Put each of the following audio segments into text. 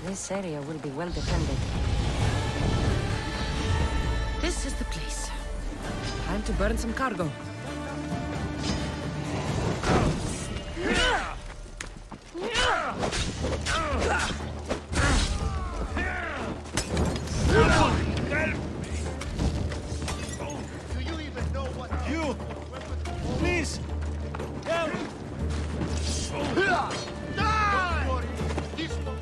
This area will be well defended. This is the place. Time to burn some cargo. Do you even know what you? Please! Help! Die! This one.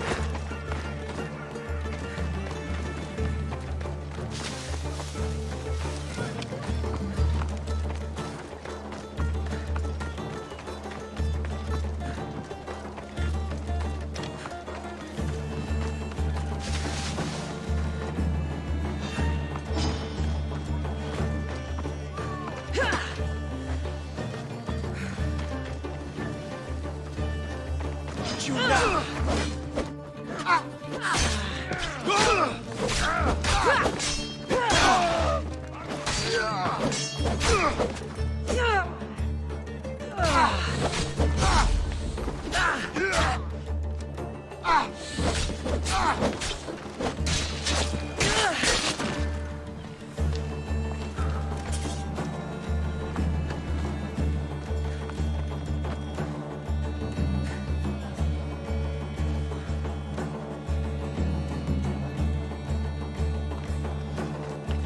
You now!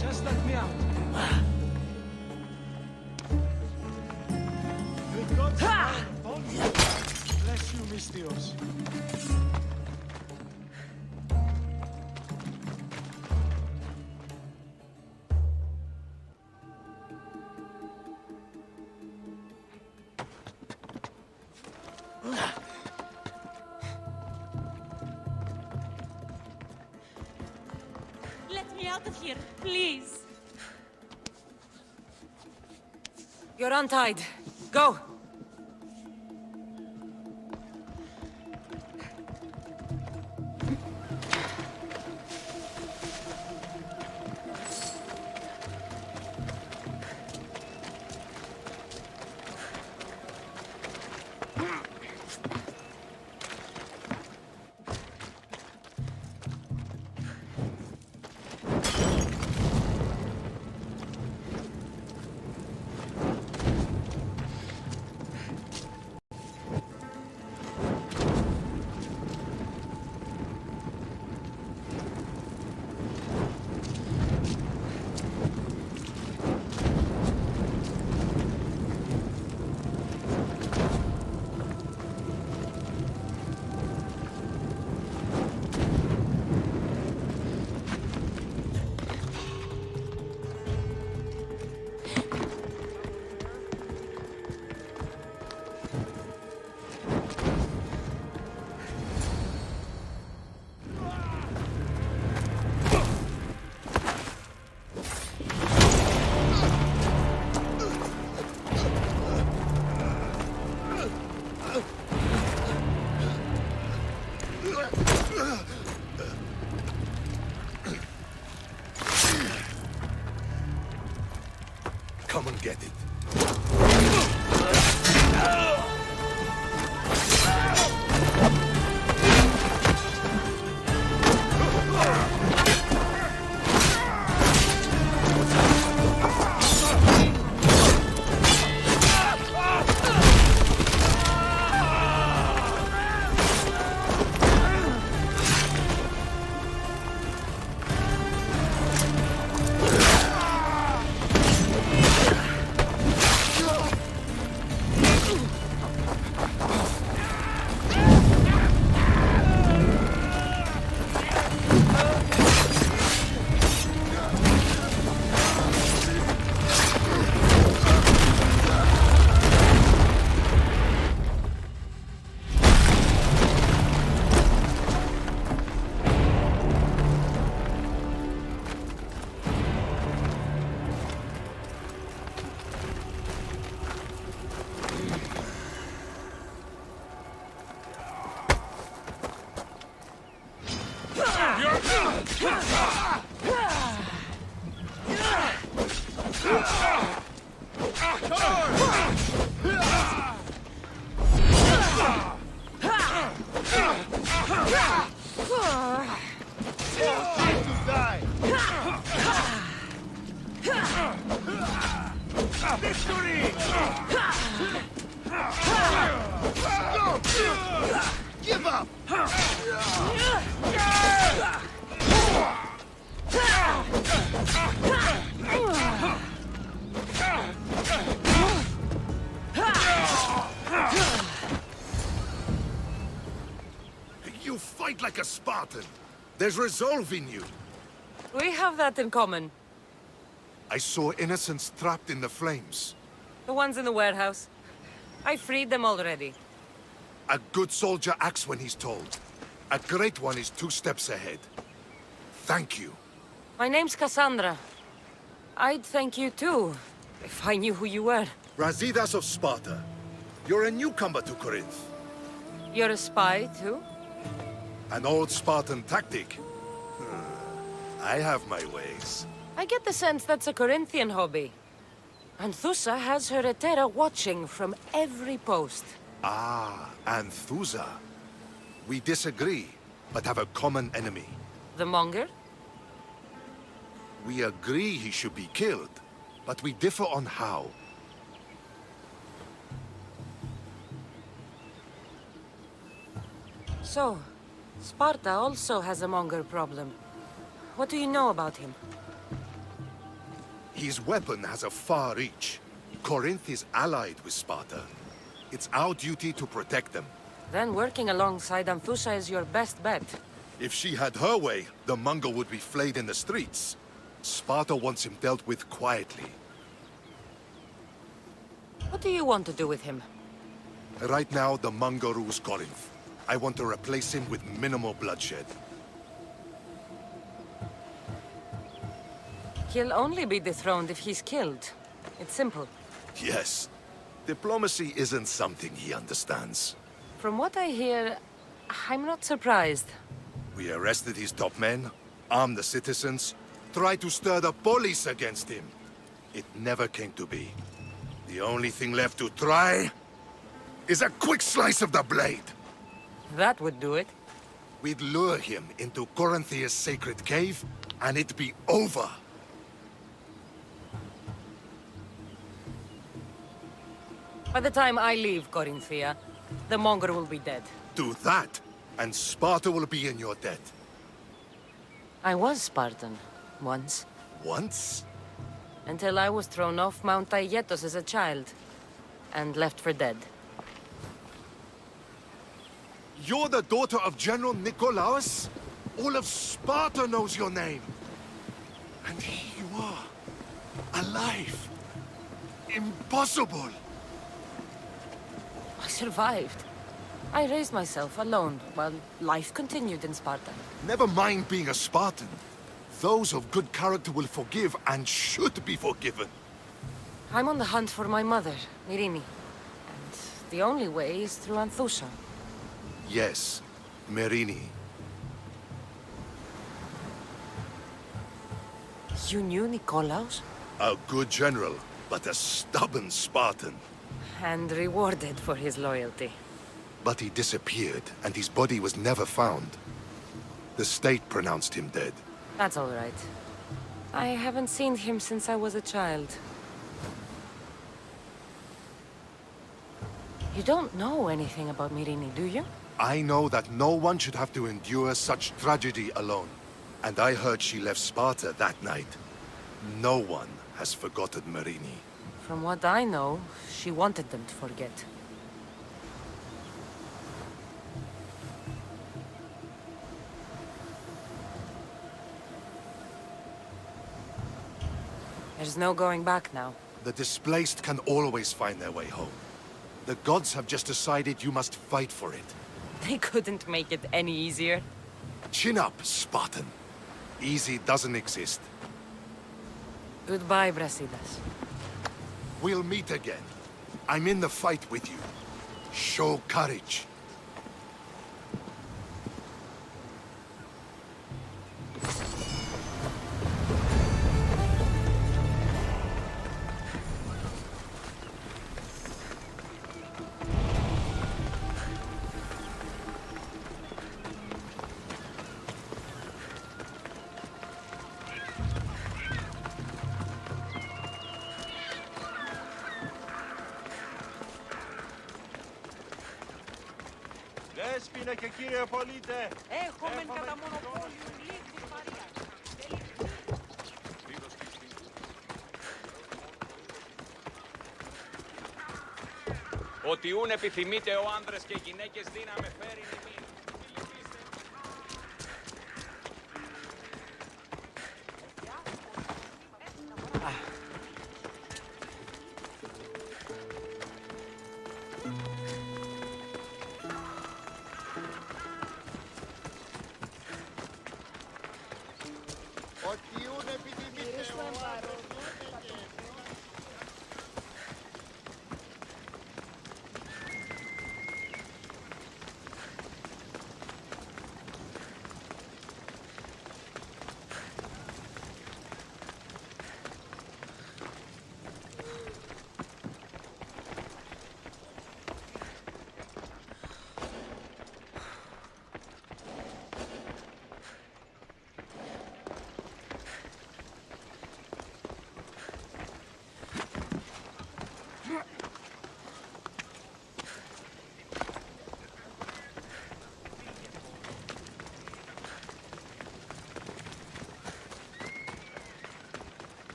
Just let me out. Good God. Bless you, Mistios. Let me out of here, please. You're untied. Go! Come and get it. Give up! You fight like a Spartan. There's resolve in you. We have that in common. I saw innocents trapped in the flames. The ones in the warehouse. I freed them already. A good soldier acts when he's told. A great one is 2 steps ahead. Thank you. My name's Cassandra. I'd thank you too, if I knew who you were. Brasidas of Sparta. You're a newcomer to Corinth. You're a spy too? An old Spartan tactic. I have my ways. I get the sense that's a Corinthian hobby. Anthusa has her Etera watching from every post. Ah, Anthusa. We disagree, but have a common enemy. The Monger? We agree he should be killed, but we differ on how. So, Sparta also has a Monger problem. What do you know about him? His weapon has a far reach. Corinth is allied with Sparta. It's our duty to protect them. Then working alongside Anthusa is your best bet. If she had her way, the Mongol would be flayed in the streets. Sparta wants him dealt with quietly. What do you want to do with him? Right now, the Mongol rules Corinth. I want to replace him with minimal bloodshed. He'll only be dethroned if he's killed. It's simple. Yes. Diplomacy isn't something he understands. From what I hear, I'm not surprised. We arrested his top men, armed the citizens, tried to stir the police against him. It never came to be. The only thing left to try is a quick slice of the blade. That would do it. We'd lure him into Corinthia's sacred cave, and it'd be over. By the time I leave Corinthia, the Monger will be dead. Do that, and Sparta will be in your debt. I was Spartan, once. Once? Until I was thrown off Mount Aietos as a child, and left for dead. You're the daughter of General Nikolaos? All of Sparta knows your name. And here you are, alive. Impossible. I survived. I raised myself alone, while life continued in Sparta. Never mind being a Spartan. Those of good character will forgive and should be forgiven. I'm on the hunt for my mother, Myrini. And the only way is through Anthusa. Yes, Myrini. You knew Nikolaos? A good general, but a stubborn Spartan. And rewarded for his loyalty. But he disappeared, and his body was never found. The state pronounced him dead. That's all right. I haven't seen him since I was a child. You don't know anything about Myrini, do you? I know that no one should have to endure such tragedy alone. And I heard she left Sparta that night. No one has forgotten Myrini. From what I know, she wanted them to forget. There's no going back now. The displaced can always find their way home. The gods have just decided you must fight for it. They couldn't make it any easier. Chin up, Spartan. Easy doesn't exist. Goodbye, Brasidas. We'll meet again. I'm in the fight with you. Show courage. Δέσποινα και κύριε πολίτε. Έχομεν κατά μονοπόλιο λίγου Μαρία. Ότι ούν επιθυμείτε ο άνδρες και γυναίκες δύναμε φέρει νημί. Ότι ούν επιθυμείτε ο άνδρες.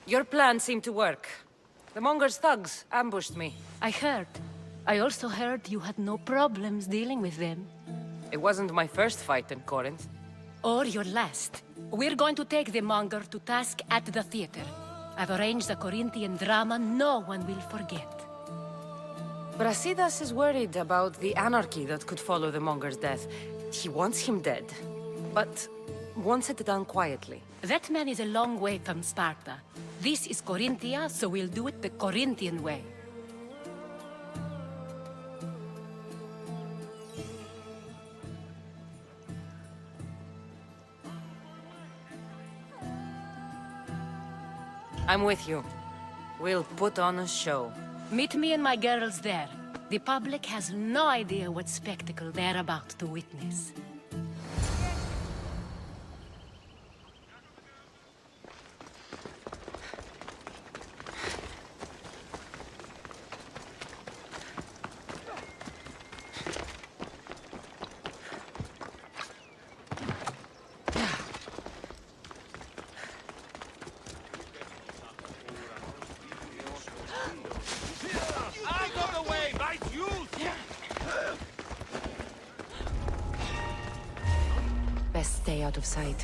Your plan seemed to work. The Monger's thugs ambushed me. I heard. I also heard you had no problems dealing with them. It wasn't my first fight in Corinth. Or your last. We're going to take the Monger to task at the theater. I've arranged a Corinthian drama no one will forget. Brasidas is worried about the anarchy that could follow the Monger's death. He wants him dead, but wants it done quietly. That man is a long way from Sparta. This is Corinthia, so we'll do it the Corinthian way. I'm with you. We'll put on a show. Meet me and my girls there. The public has no idea what spectacle they're about to witness. Out of the way, right you! Best stay out of sight.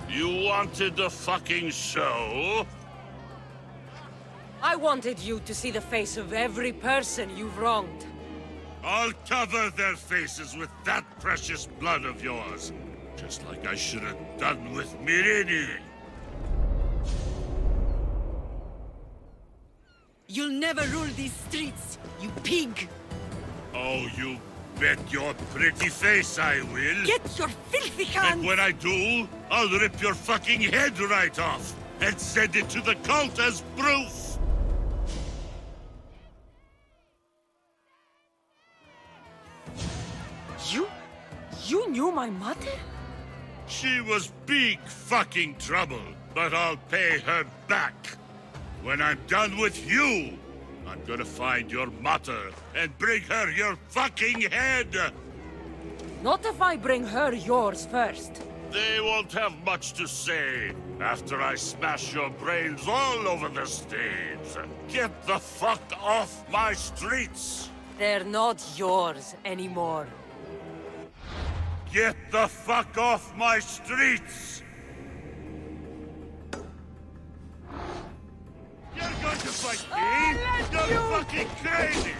You wanted the fucking show? I wanted you to see the face of every person you've wronged. I'll cover their faces with that precious blood of yours. Just like I should have done with Mirini. You'll never rule these streets, you pig! Oh, you bet your pretty face I will. Get your filthy hands! And when I do, I'll rip your fucking head right off and send it to the cult as proof. You knew my mother? She was big fucking trouble, but I'll pay her back. When I'm done with you, I'm gonna find your mother and bring her your fucking head! Not if I bring her yours first. They won't have much to say after I smash your brains all over the stage. Get the fuck off my streets! They're not yours anymore. Get the fuck off my streets! fight me? You're fucking crazy!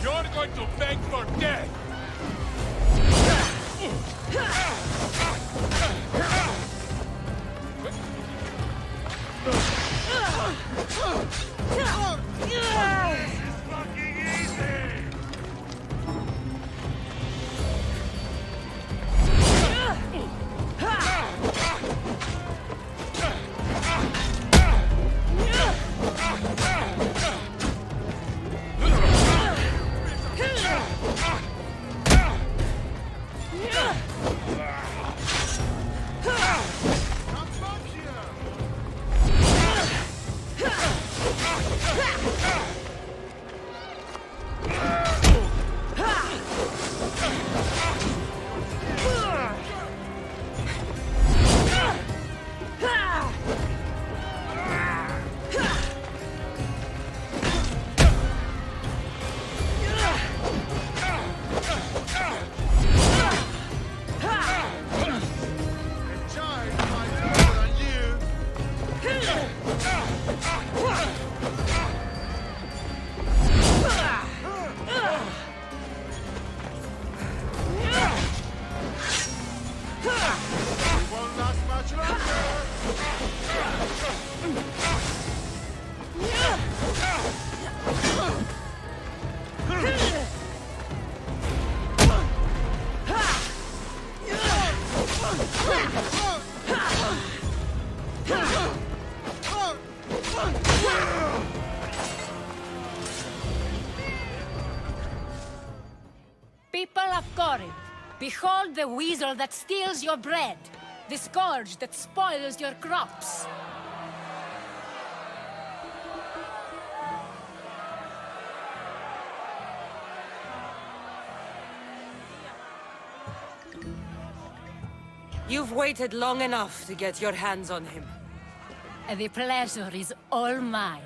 You're going to beg for death! Fucking easy! Won't last much longer. People of Corinth, behold the weasel that steals your bread, the scourge that spoils your crops. You've waited long enough to get your hands on him. The pleasure is all mine.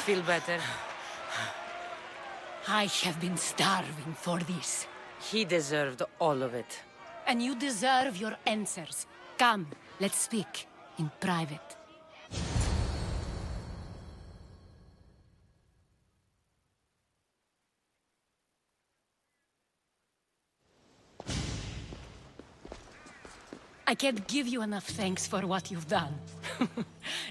Feel better? I have been starving for this. He deserved all of it. And you deserve your answers. Come, let's speak in private. I can't give you enough thanks for what you've done.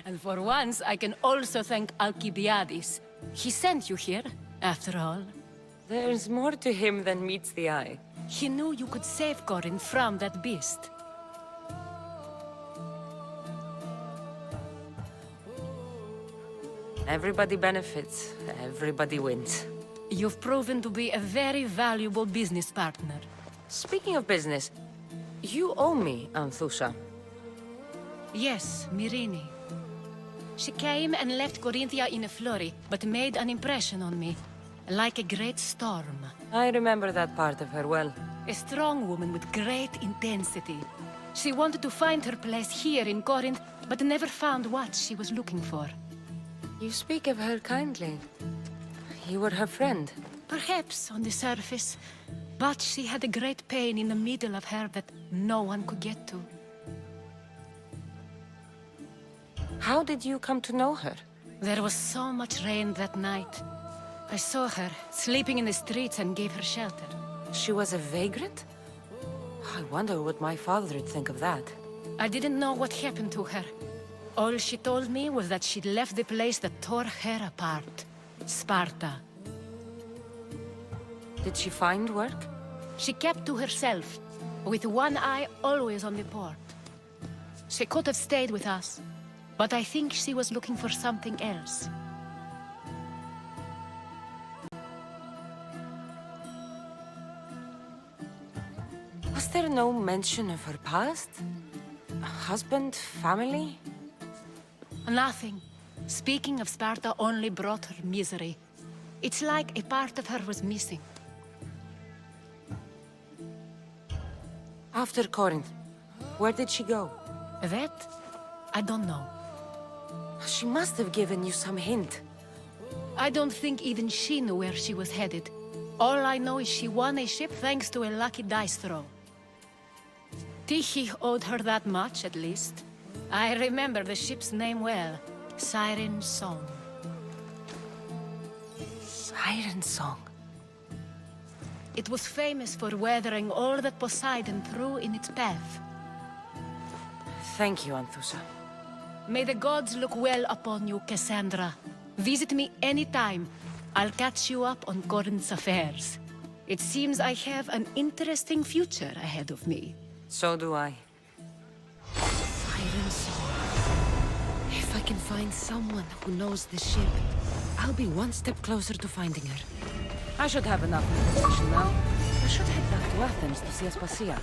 And for once, I can also thank Alcibiades. He sent you here, after all. There's more to him than meets the eye. He knew you could save Corinth from that beast. Everybody benefits, everybody wins. You've proven to be a very valuable business partner. Speaking of business, you owe me, Anthusha. Yes, Myrine. She came and left Corinthia in a flurry, but made an impression on me. like a great storm. I remember that part of her well. A strong woman with great intensity. She wanted to find her place here in Corinth, but never found what she was looking for. You speak of her kindly. You were her friend. Perhaps on the surface, but she had a great pain in the middle of her that no one could get to. How did you come to know her? There was so much rain that night. I saw her, sleeping in the streets, and gave her shelter. She was a vagrant? I wonder what my father would think of that. I didn't know what happened to her. All she told me was that she'd left the place that tore her apart. Sparta. Did she find work? She kept to herself, with one eye always on the port. She could have stayed with us, but I think she was looking for something else. Was there no mention of her past? A husband, family? Nothing. Speaking of Sparta only brought her misery. It's like a part of her was missing. After Corinth, where did she go? That? I don't know. She must have given you some hint. I don't think even she knew where she was headed. All I know is she won a ship thanks to a lucky dice throw. Tyche owed her that much, at least. I remember the ship's name well. Siren Song. Siren Song. It was famous for weathering all that Poseidon threw in its path. Thank you, Anthusa. May the gods look well upon you, Cassandra. Visit me anytime. I'll catch you up on Corinth's affairs. It seems I have an interesting future ahead of me. So do I. Siren Song. If I can find someone who knows the ship, I'll be one step closer to finding her. I should have enough information now. I should head back to Athens to see Aspasia.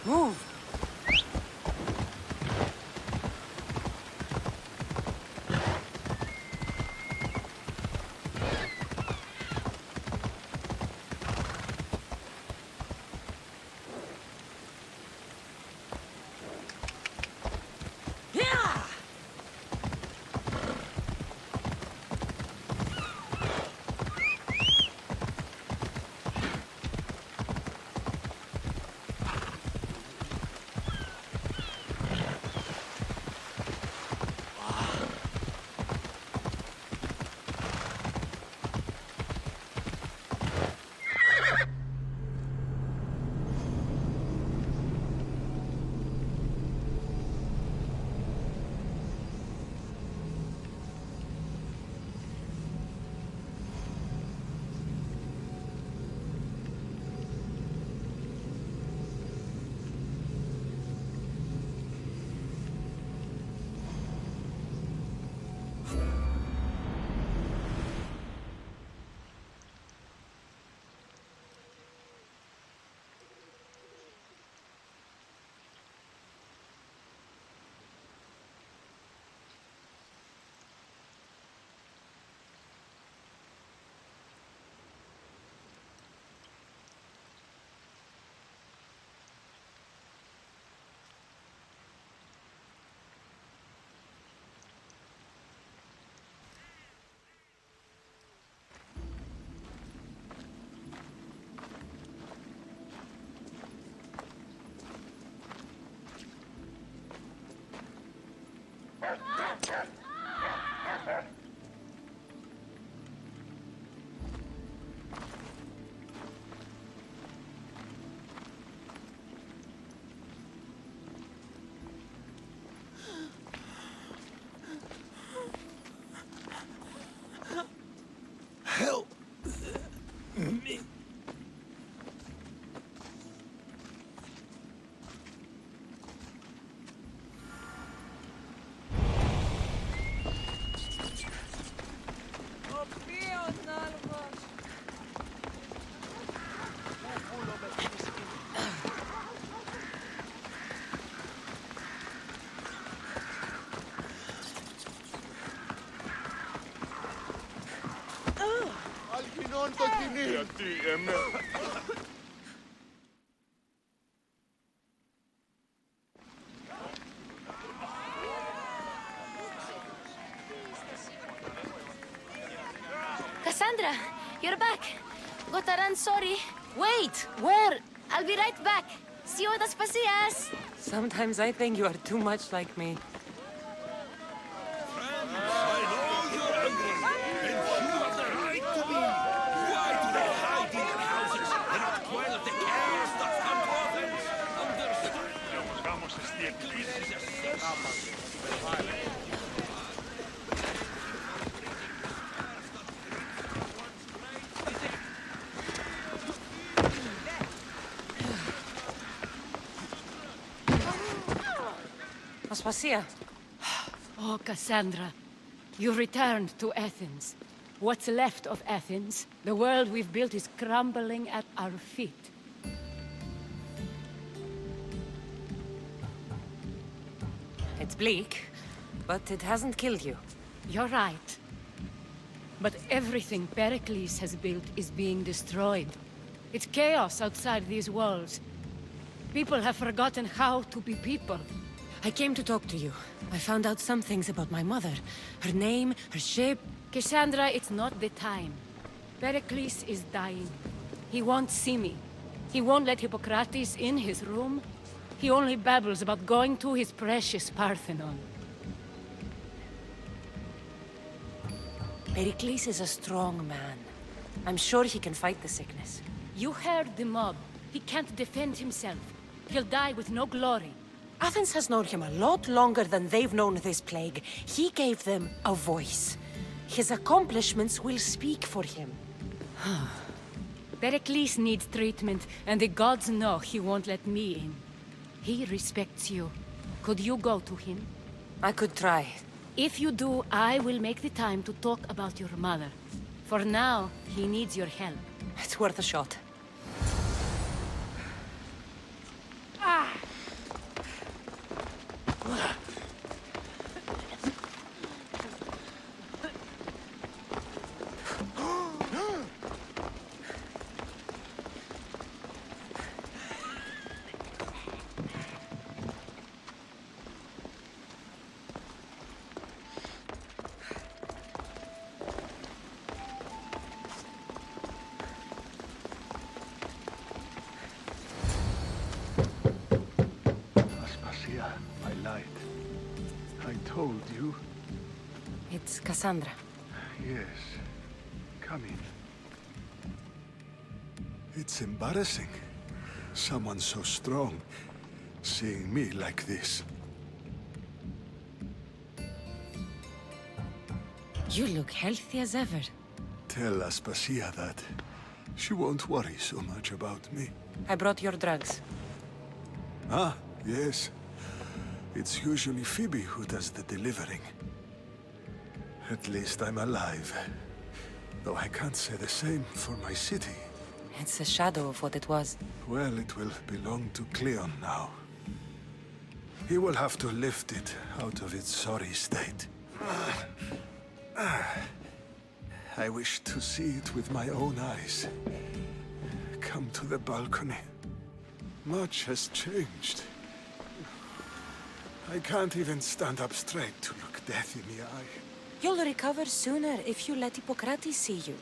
Move! Γιατί εμένα. Cassandra, you're back. Gotta run, sorry. Wait! Where? I'll be right back. See you at the Spasias. Sometimes I think you are too much like me. Aspasia. Oh, Cassandra, you returned to Athens. What's left of Athens? The world we've built is crumbling at our feet. It's bleak, but it hasn't killed you. You're right. But everything Pericles has built is being destroyed. It's chaos outside these walls. People have forgotten how to be people. I came to talk to you. I found out some things about my mother. Her name, her ship. Cassandra, it's not the time. Pericles is dying. He won't see me. He won't let Hippocrates in his room. He only babbles about going to his precious Parthenon. Pericles is a strong man. I'm sure he can fight the sickness. You heard the mob. He can't defend himself. He'll die with no glory. Athens has known him a lot longer than they've known this plague. He gave them a voice. His accomplishments will speak for him. Pericles needs treatment, and the gods know he won't let me in. He respects you. Could you go to him? I could try. If you do, I will make the time to talk about your mother. For now, he needs your help. It's worth a shot. Aspasia, my light. I told you. It's Cassandra. Yes. Come in. It's embarrassing. Someone so strong seeing me like this. You look healthy as ever. Tell Aspasia that. She won't worry so much about me. I brought your drugs. Ah, yes. It's usually Phoebe who does the delivering. At least I'm alive. Though I can't say the same for my city. It's a shadow of what it was. Well, it will belong to Cleon now. He will have to lift it out of its sorry state. I wish to see it with my own eyes. Come to the balcony. Much has changed. I can't even stand up straight to look death in the eye. You'll recover sooner if you let Hippocrates see you.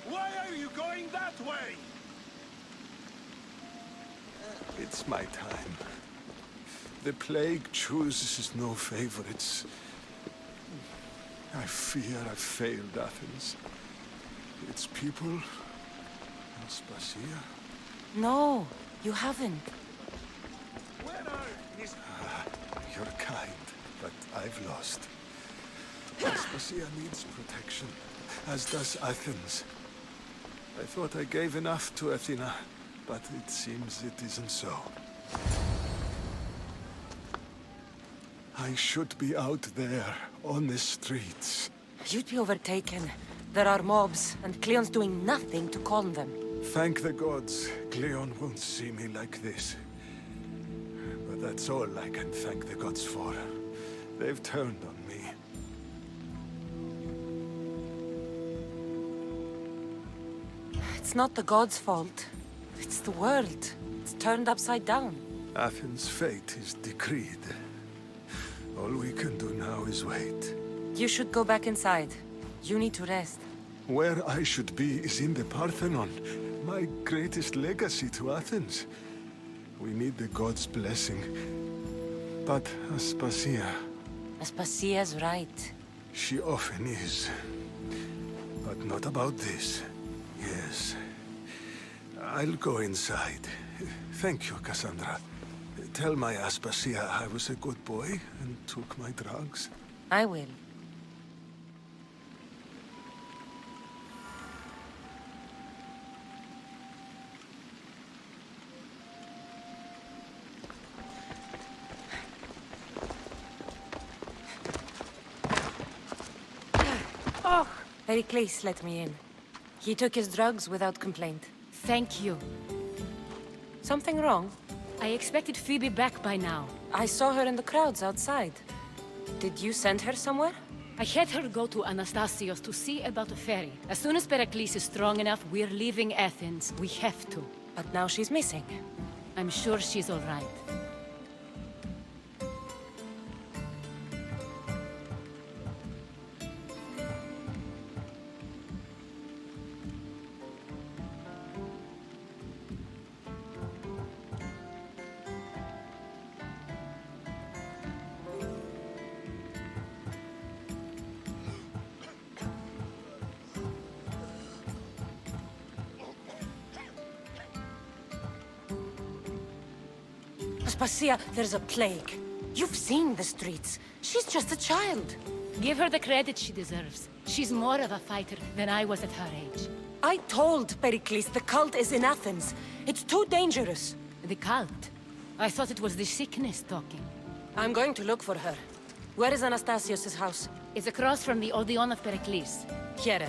Why are you going that way? It's my time. The plague chooses no favorites. I fear I've failed Athens. Its people, Aspasia. No, you haven't. You're kind, but I've lost. Aspasia needs protection, as does Athens. I thought I gave enough to Athena, but it seems it isn't so. I should be out there, on the streets. You'd be overtaken. There are mobs, and Cleon's doing nothing to calm them. Thank the gods, Cleon won't see me like this. But that's all I can thank the gods for. They've turned on me. It's not the gods' fault. It's the world. It's turned upside down. Athens' fate is decreed. All we can do now is wait. You should go back inside. You need to rest. Where I should be is in the Parthenon, my greatest legacy to Athens. We need the gods' blessing. But Aspasia, Aspasia's right. she often is. But not about this. Yes. I'll go inside. Thank you, Cassandra. Tell my Aspasia I was a good boy and took my drugs. I will. Oh! Pericles let me in. He took his drugs without complaint. Thank you. Something wrong? I expected Phoebe back by now. I saw her in the crowds outside. Did you send her somewhere? I had her go to Anastasios to see about a ferry. As soon as Pericles is strong enough, we're leaving Athens. We have to. But now she's missing. I'm sure she's all right. Aspasia, there's a plague. You've seen the streets. She's just a child. Give her the credit she deserves. She's more of a fighter than I was at her age. I told Pericles the cult is in Athens. It's too dangerous. The cult? I thought it was the sickness talking. I'm going to look for her. Where is Anastasios' house? It's across from the Odeon of Pericles. Here.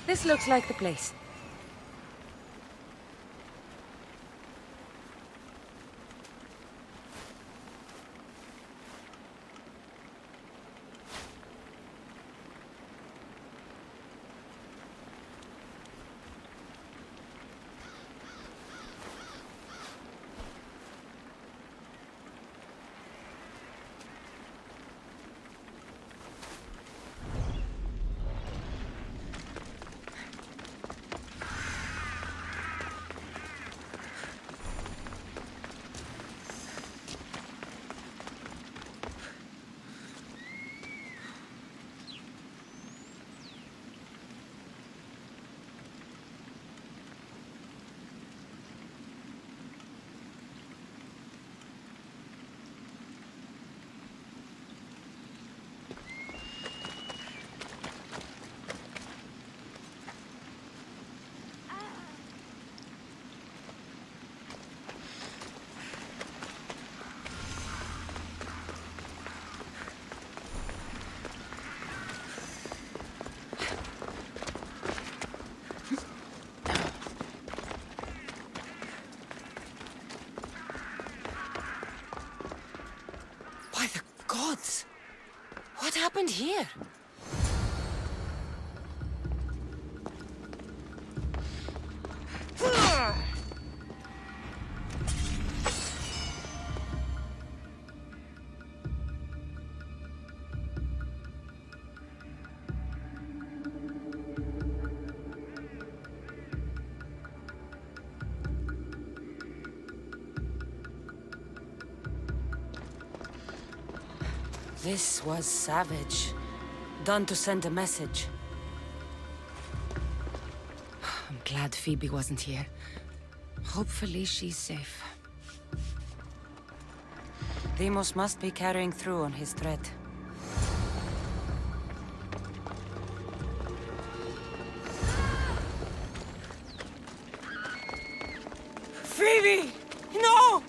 This looks like the place. What happened here? This was savage. Done to send a message. I'm glad Phoebe wasn't here. Hopefully she's safe. Deimos must be carrying through on his threat. Phoebe! No!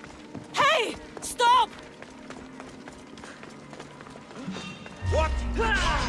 Hey! Stop! What? Give up!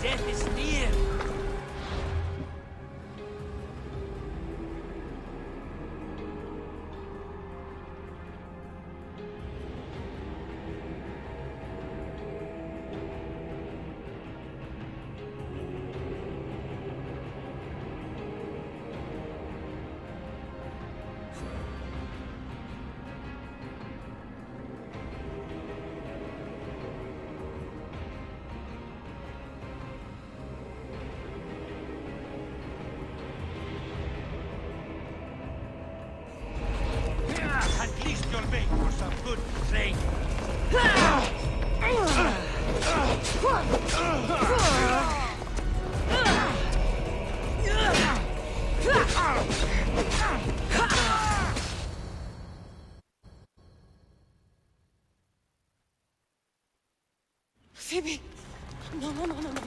Death is near. At least you'll make for some good training. Phoebe! No, no, no, no, no.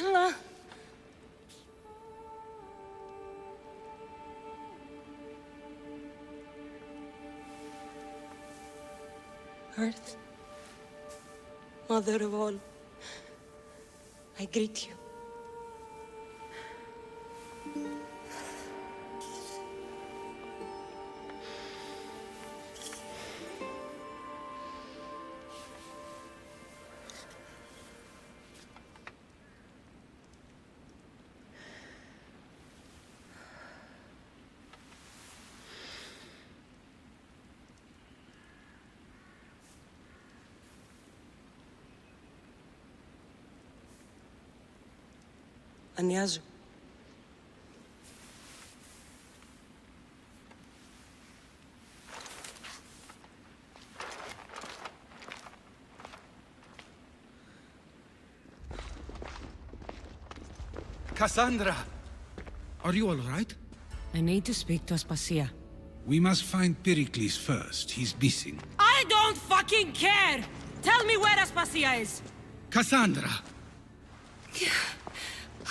Ella! Earth, Mother of all, I greet you. Ανιάζω. Cassandra! Are you all right? I need to speak to Aspasia. We must find Pericles first. He's missing. I don't fucking care! Tell me where Aspasia is! Cassandra!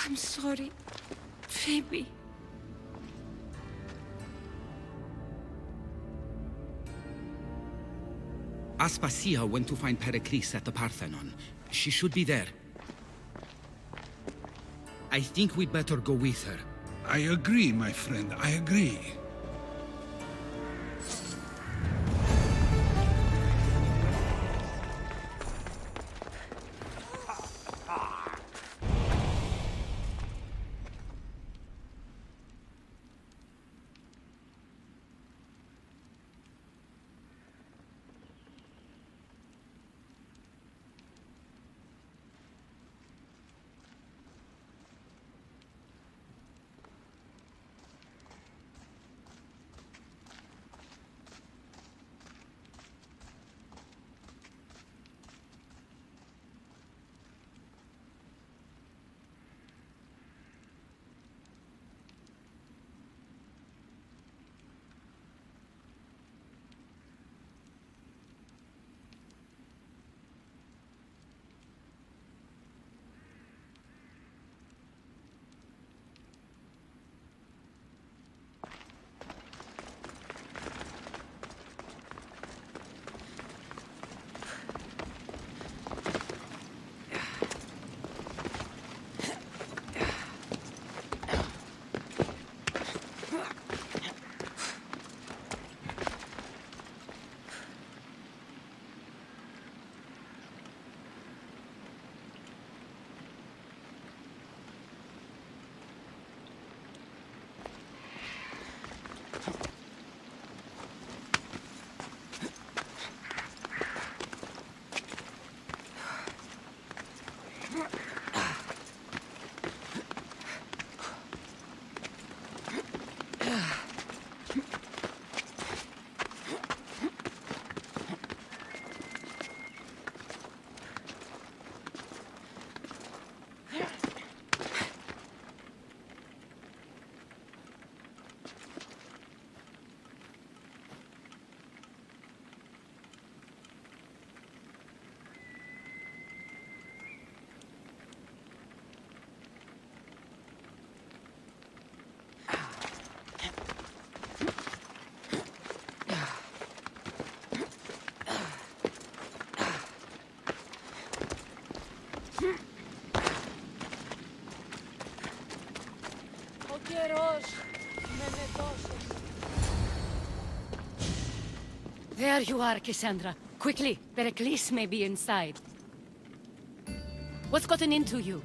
I'm sorry, Phoebe. Aspasia went to find Pericles at the Parthenon. She should be there. I think we'd better go with her. I agree, my friend. I agree. There you are, Cassandra. Quickly, Pericles may be inside. What's gotten into you?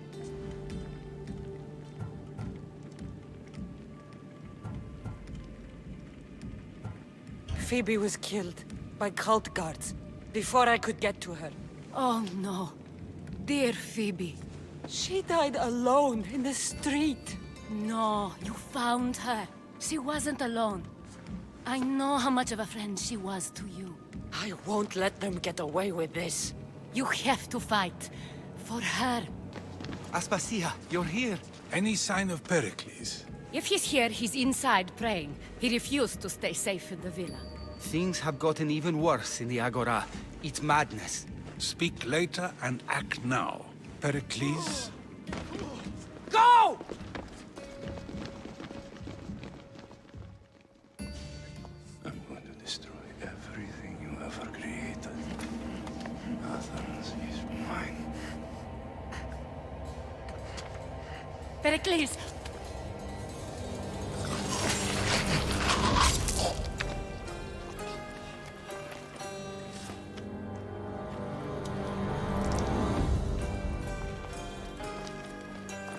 Phoebe was killed by cult guards before I could get to her. Oh no. Dear Phoebe. She died alone in the street. No, you found her. She wasn't alone. I know how much of a friend she was to you. I won't let them get away with this. You have to fight. For her. Aspasia, you're here. Any sign of Pericles? If he's here, he's inside praying. He refused to stay safe in the villa. Things have gotten even worse in the Agora. It's madness. Speak later and act now. Pericles? Go! I'm going to destroy everything you ever created. Athens is mine. Pericles!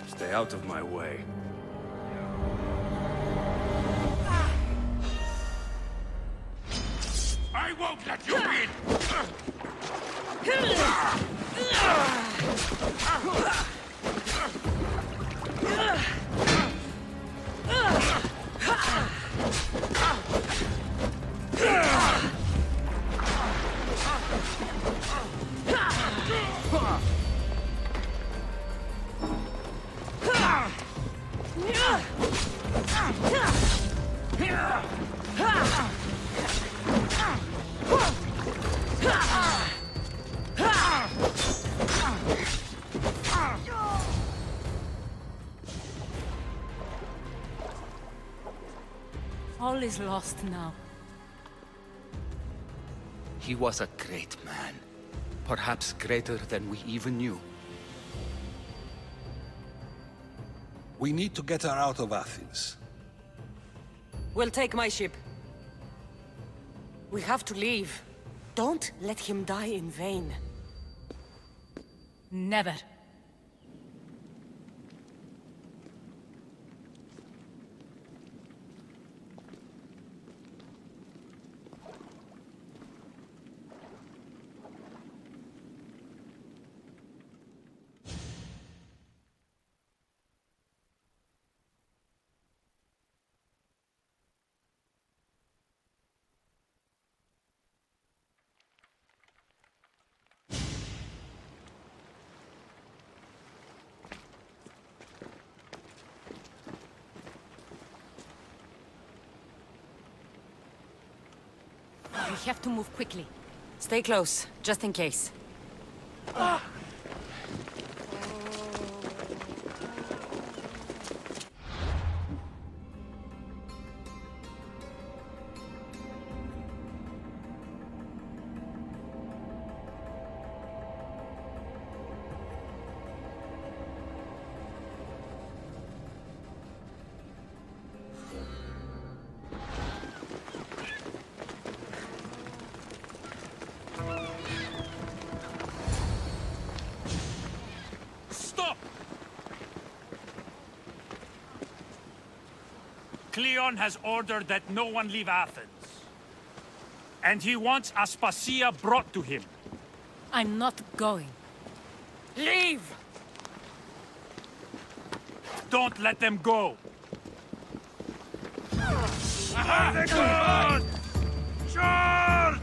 Stay out of my way. I won't let you win! All is lost now. He was a great man. Perhaps greater than we even knew. We need to get her out of Athens. We'll take my ship. We have to leave. Don't let him die in vain. Never. We have to move quickly. Stay close, just in case. Stop! Cleon has ordered that no one leave Athens. And he wants Aspasia brought to him. I'm not going. Leave! Don't let them go! They're gone! Charge!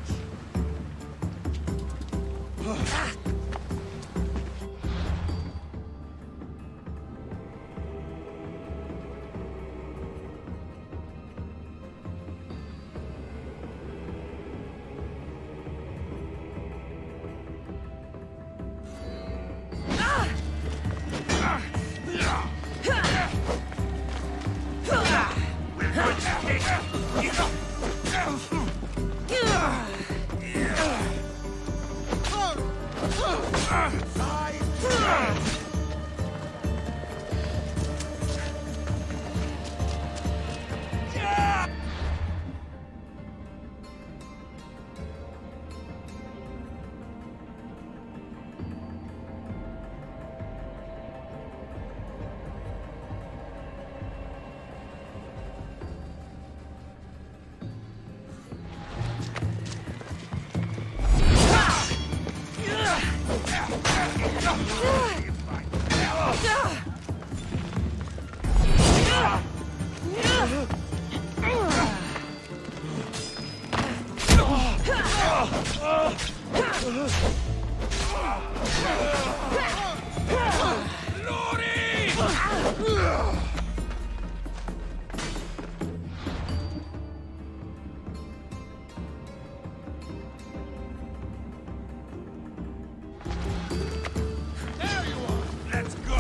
We're going to take Let's go!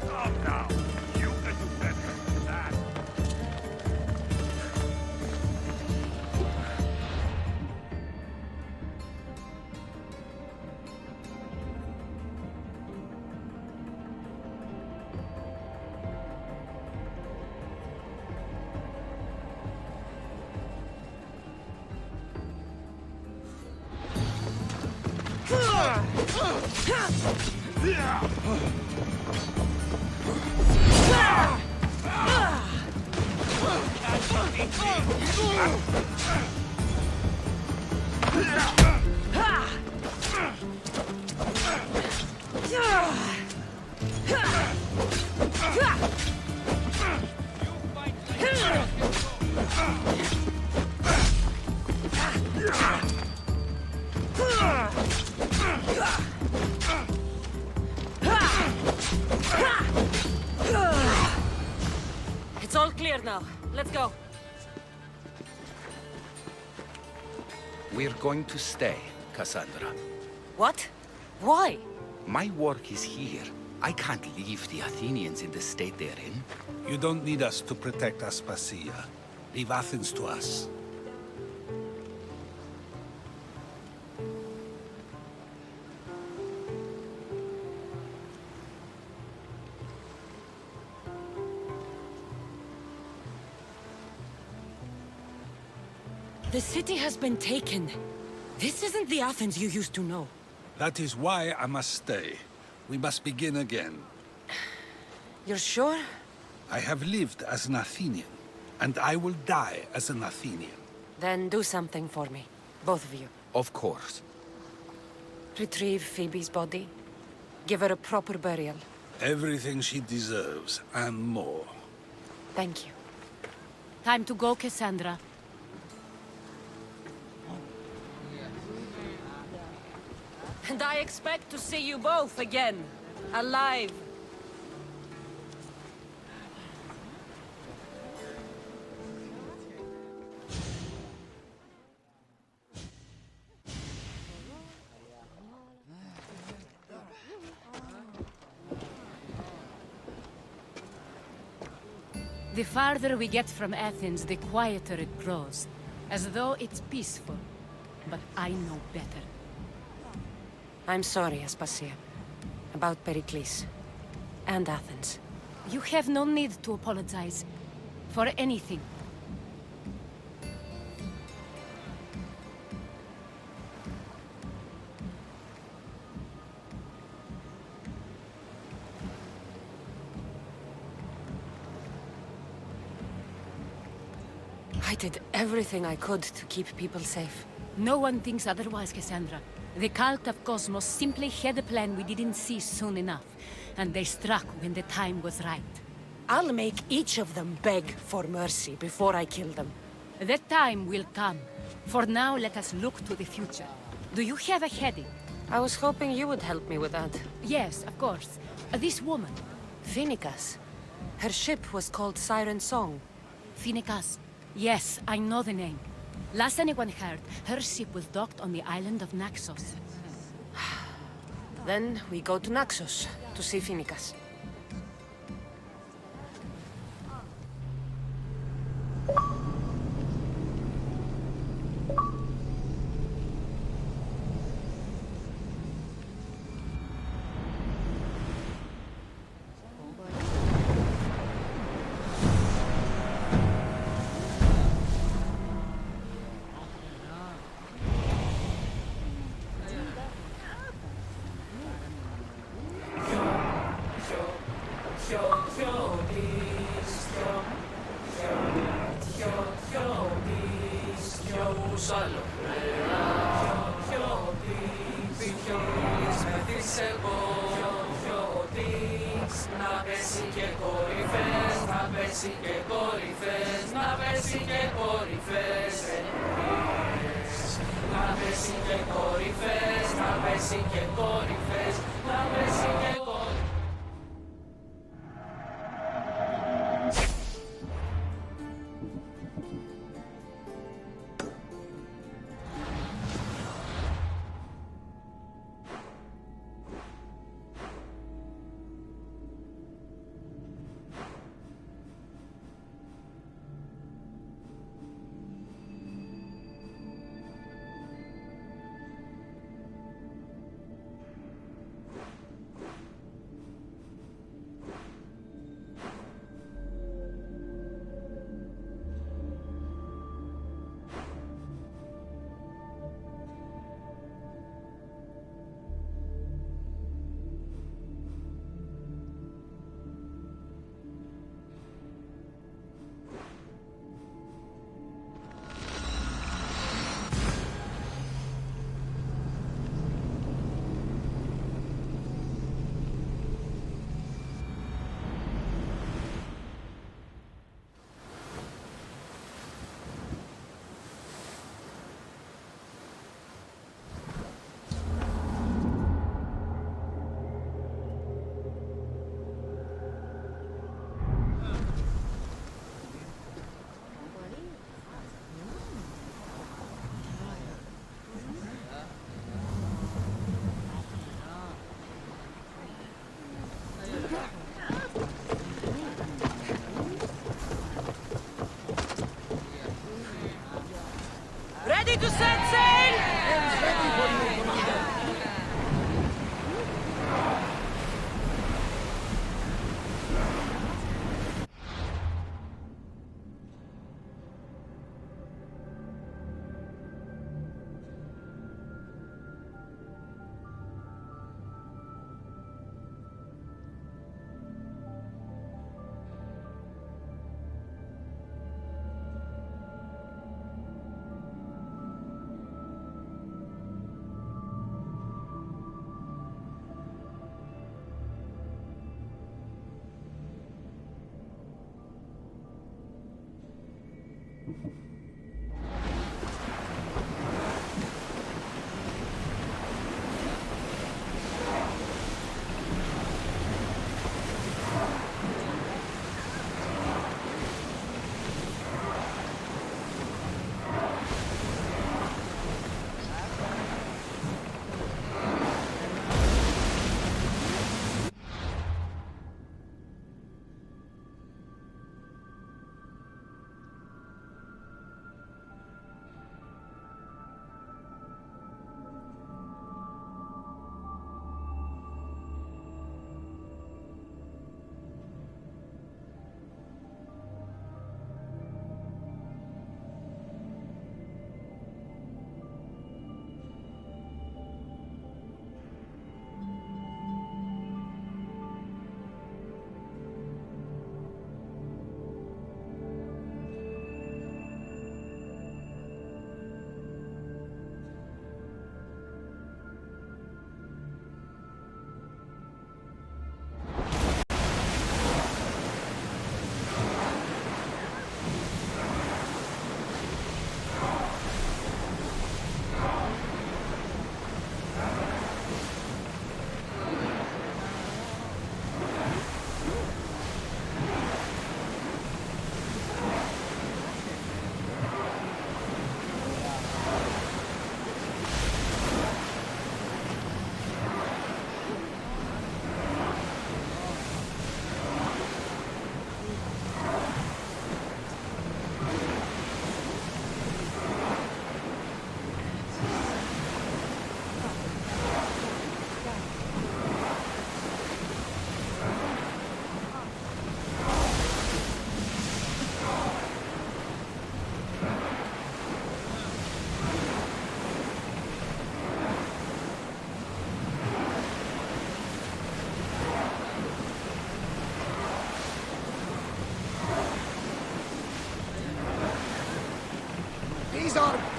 Stop now. You can do better than that. It's all clear now. Let's go. We're going to stay, Cassandra. What? Why? My work is here. I can't leave the Athenians in the state they're in. You don't need us to protect Aspasia. Leave Athens to us. The city has been taken. This isn't the Athens you used to know. That is why I must stay. We must begin again. You're sure? I have lived as an Athenian, and I will die as an Athenian. Then do something for me. Both of you. Of course. Retrieve Phoebe's body. Give her a proper burial. Everything she deserves, and more. Thank you. Time to go, Cassandra. And I expect to see you both again. Alive. The farther we get from Athens, the quieter it grows. As though it's peaceful. But I know better. I'm sorry, Aspasia. About Pericles. And Athens. You have no need to apologize. For anything. I did everything I could to keep people safe. No one thinks otherwise, Cassandra. The cult of Cosmos simply had a plan we didn't see soon enough. And they struck when the time was right. I'll make each of them beg for mercy before I kill them. That time will come. For now, let us look to the future. Do you have a heading? I was hoping you would help me with that. Yes, of course. This woman. Phoenicas. Her ship was called Siren Song. Phoenicas. Yes, I know the name. Last anyone heard, her ship was docked on the island of Naxos. Then we go to Naxos to see Phoenicas. Ready to set sail!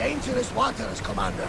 Dangerous waters, Commander.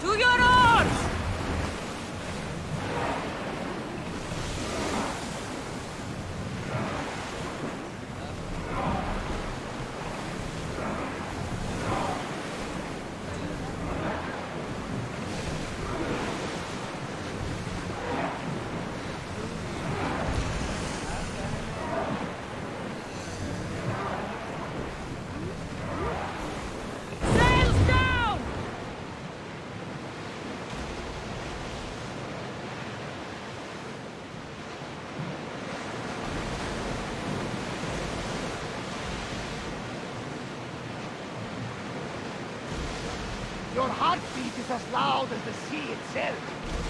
To your oars! Your heartbeat is as loud as the sea itself.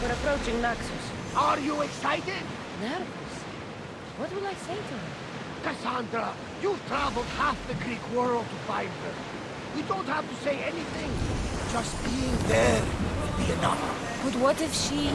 We're approaching Naxos. Are you excited? Nervous? What will I say to her? Cassandra, you've traveled half the Greek world to find her. You don't have to say anything. Just being there will be enough. But what if she...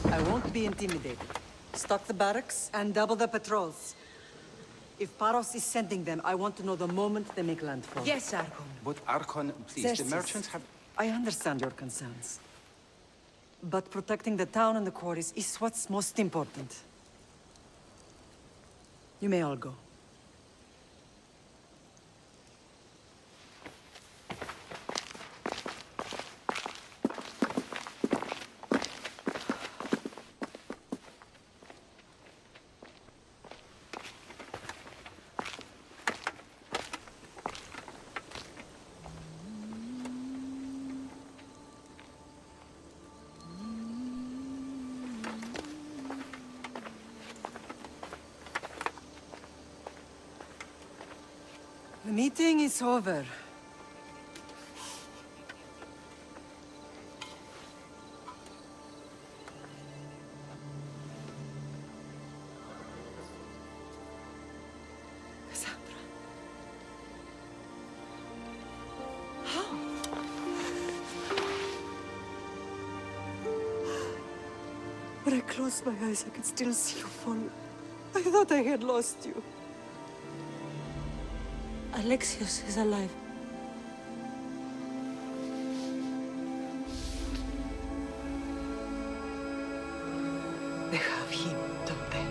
I won't be intimidated. Stock the barracks and double the patrols. If Paros is sending them, I want to know the moment they make landfall. Yes, Archon. But Archon, please, Xerxes, the merchants have... I understand your concerns. But protecting the town and the quarries is what's most important. You may all go. Meeting is over. Cassandra. When I closed my eyes, I could still see you fall. I thought I had lost you. Alexios is alive. They have him, don't they?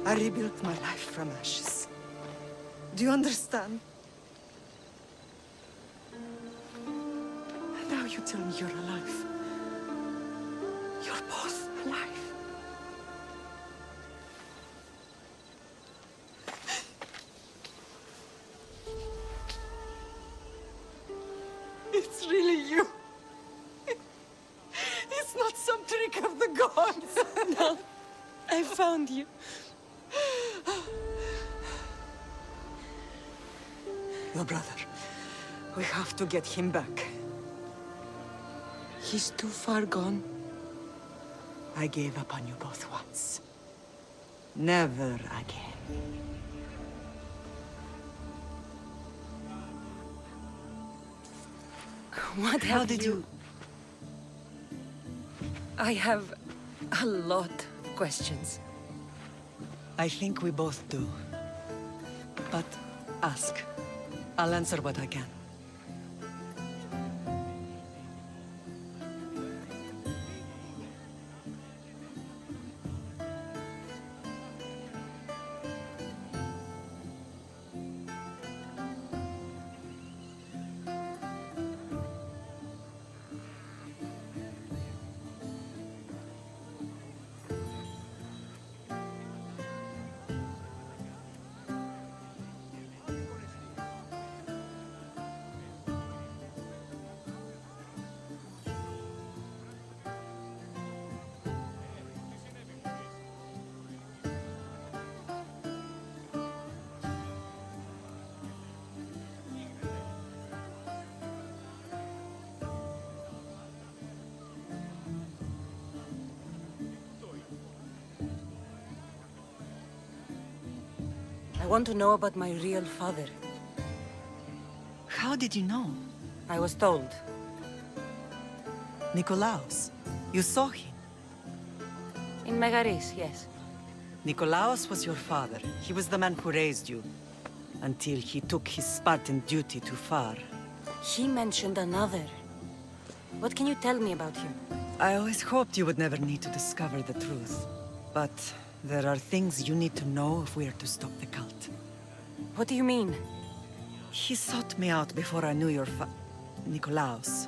I rebuilt my life from ashes. Do you understand? And now you tell me you're alive. You're both alive. It's really you. It's not some trick of the gods. No, I found you. Your brother. We have to get him back. He's too far gone. I gave up on you both once. Never again. What How have did you... I have a lot of questions. I think we both do. But ask. I'll answer what I can. I want to know about my real father. How did you know? I was told. Nikolaos. You saw him. In Megaris, yes. Nikolaos was your father. He was the man who raised you. Until he took his Spartan duty too far. He mentioned another. What can you tell me about him? I always hoped you would never need to discover the truth. But there are things you need to know if we are to stop the cult. What do you mean? He sought me out before I knew your Nikolaos.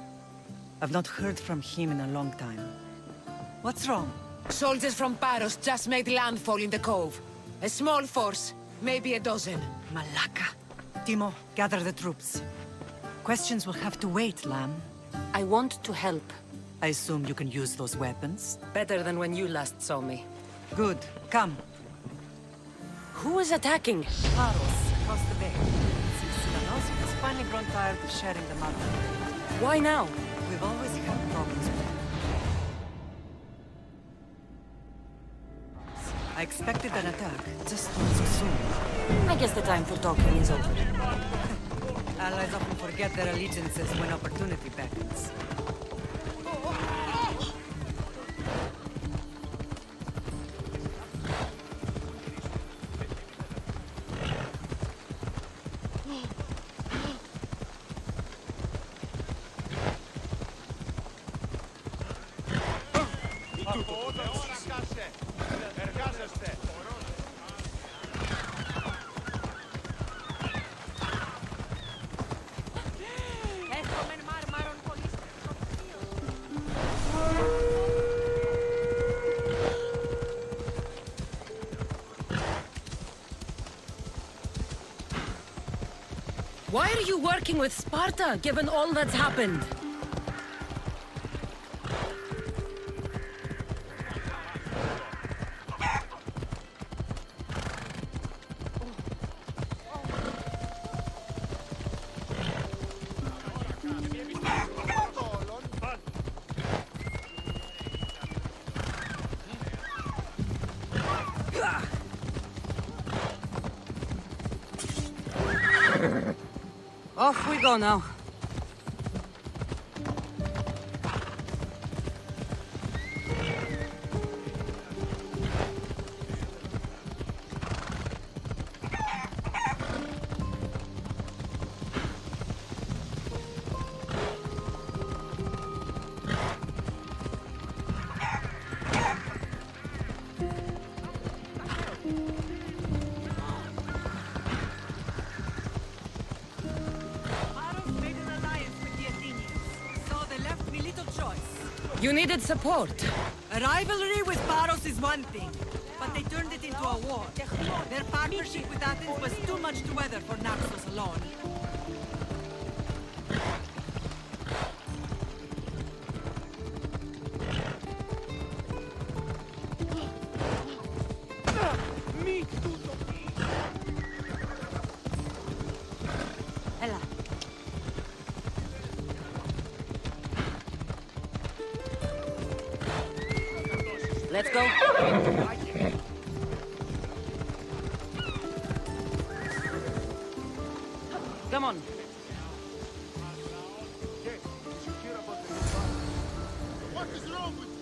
I've not heard from him in a long time. What's wrong? Soldiers from Paros just made landfall in the cove. A small force, maybe a dozen. Malaka. Timo, gather the troops. Questions will have to wait, Lamb. I want to help. I assume you can use those weapons? Better than when you last saw me. Good. Come. Who is attacking? Paros, across the bay. Sidanos has finally grown tired of sharing the mother. Why now? We've always had problems with them. I expected an attack, just not so soon. I guess the time for talking is over. Allies often forget their allegiances when opportunity beckons. Why are you working with Sparta, given all that's happened? Off we go now. You needed support. A rivalry with Paros is one thing, but they turned it into a war. Their partnership with Athens was too much to weather for Naxos alone. Ella. Let's go. Come on. What is wrong with you?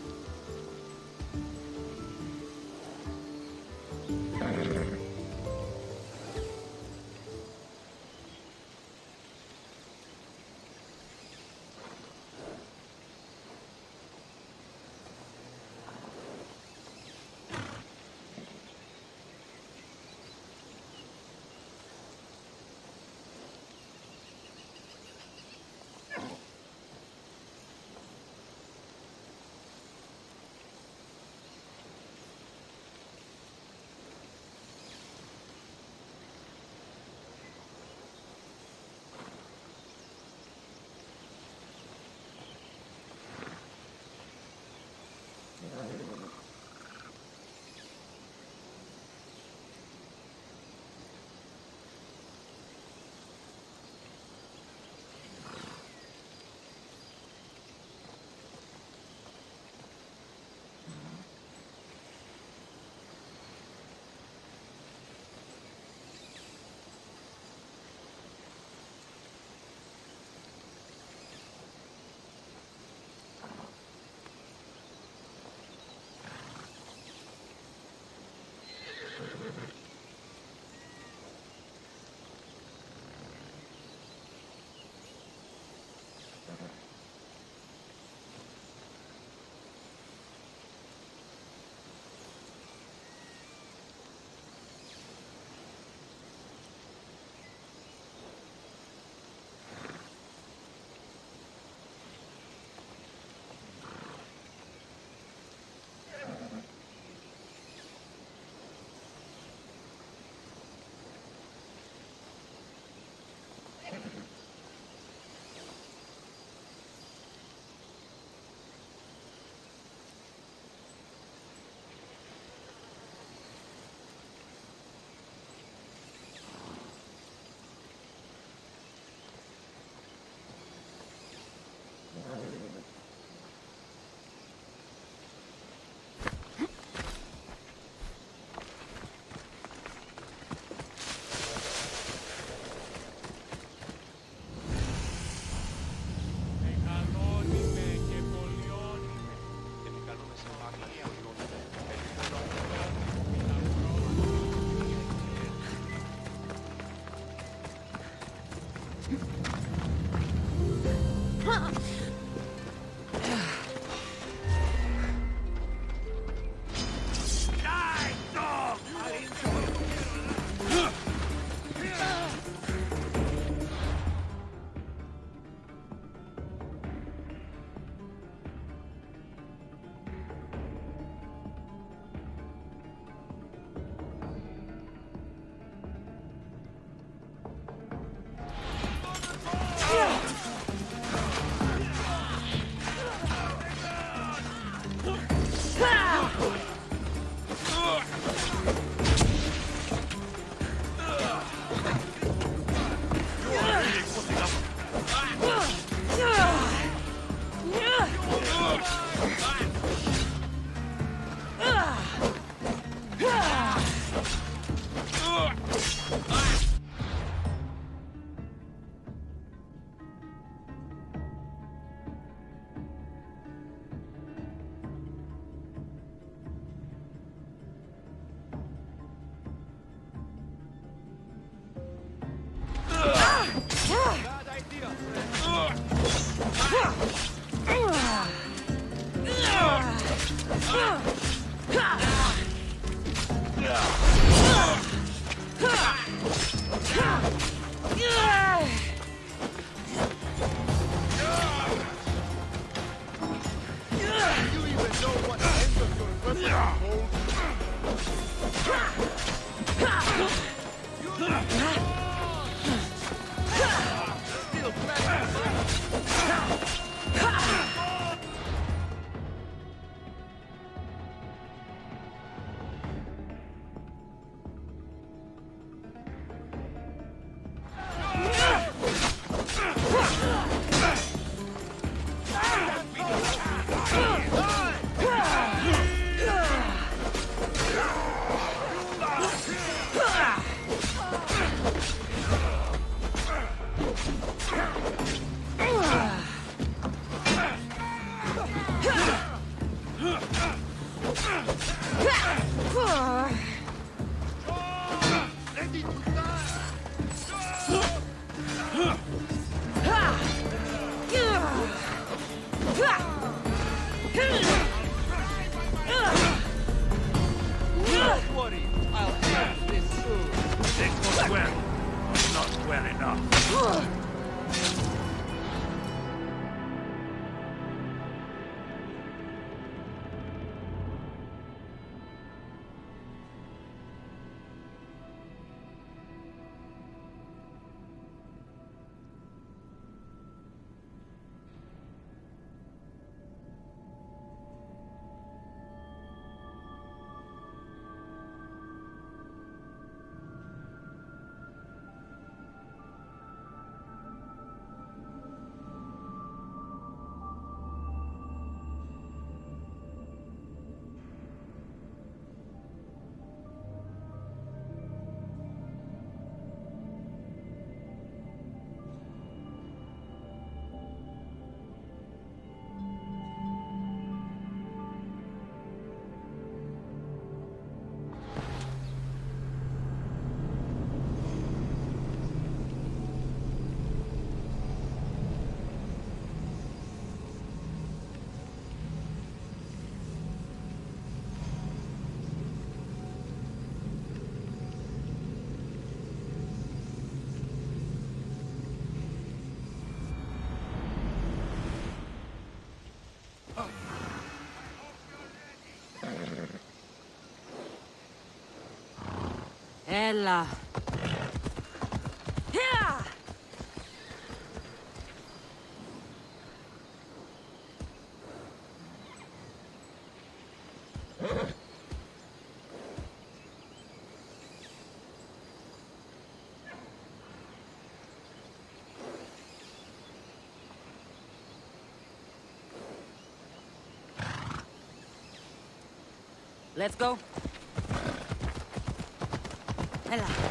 Ella. Here! Let's go. Ella.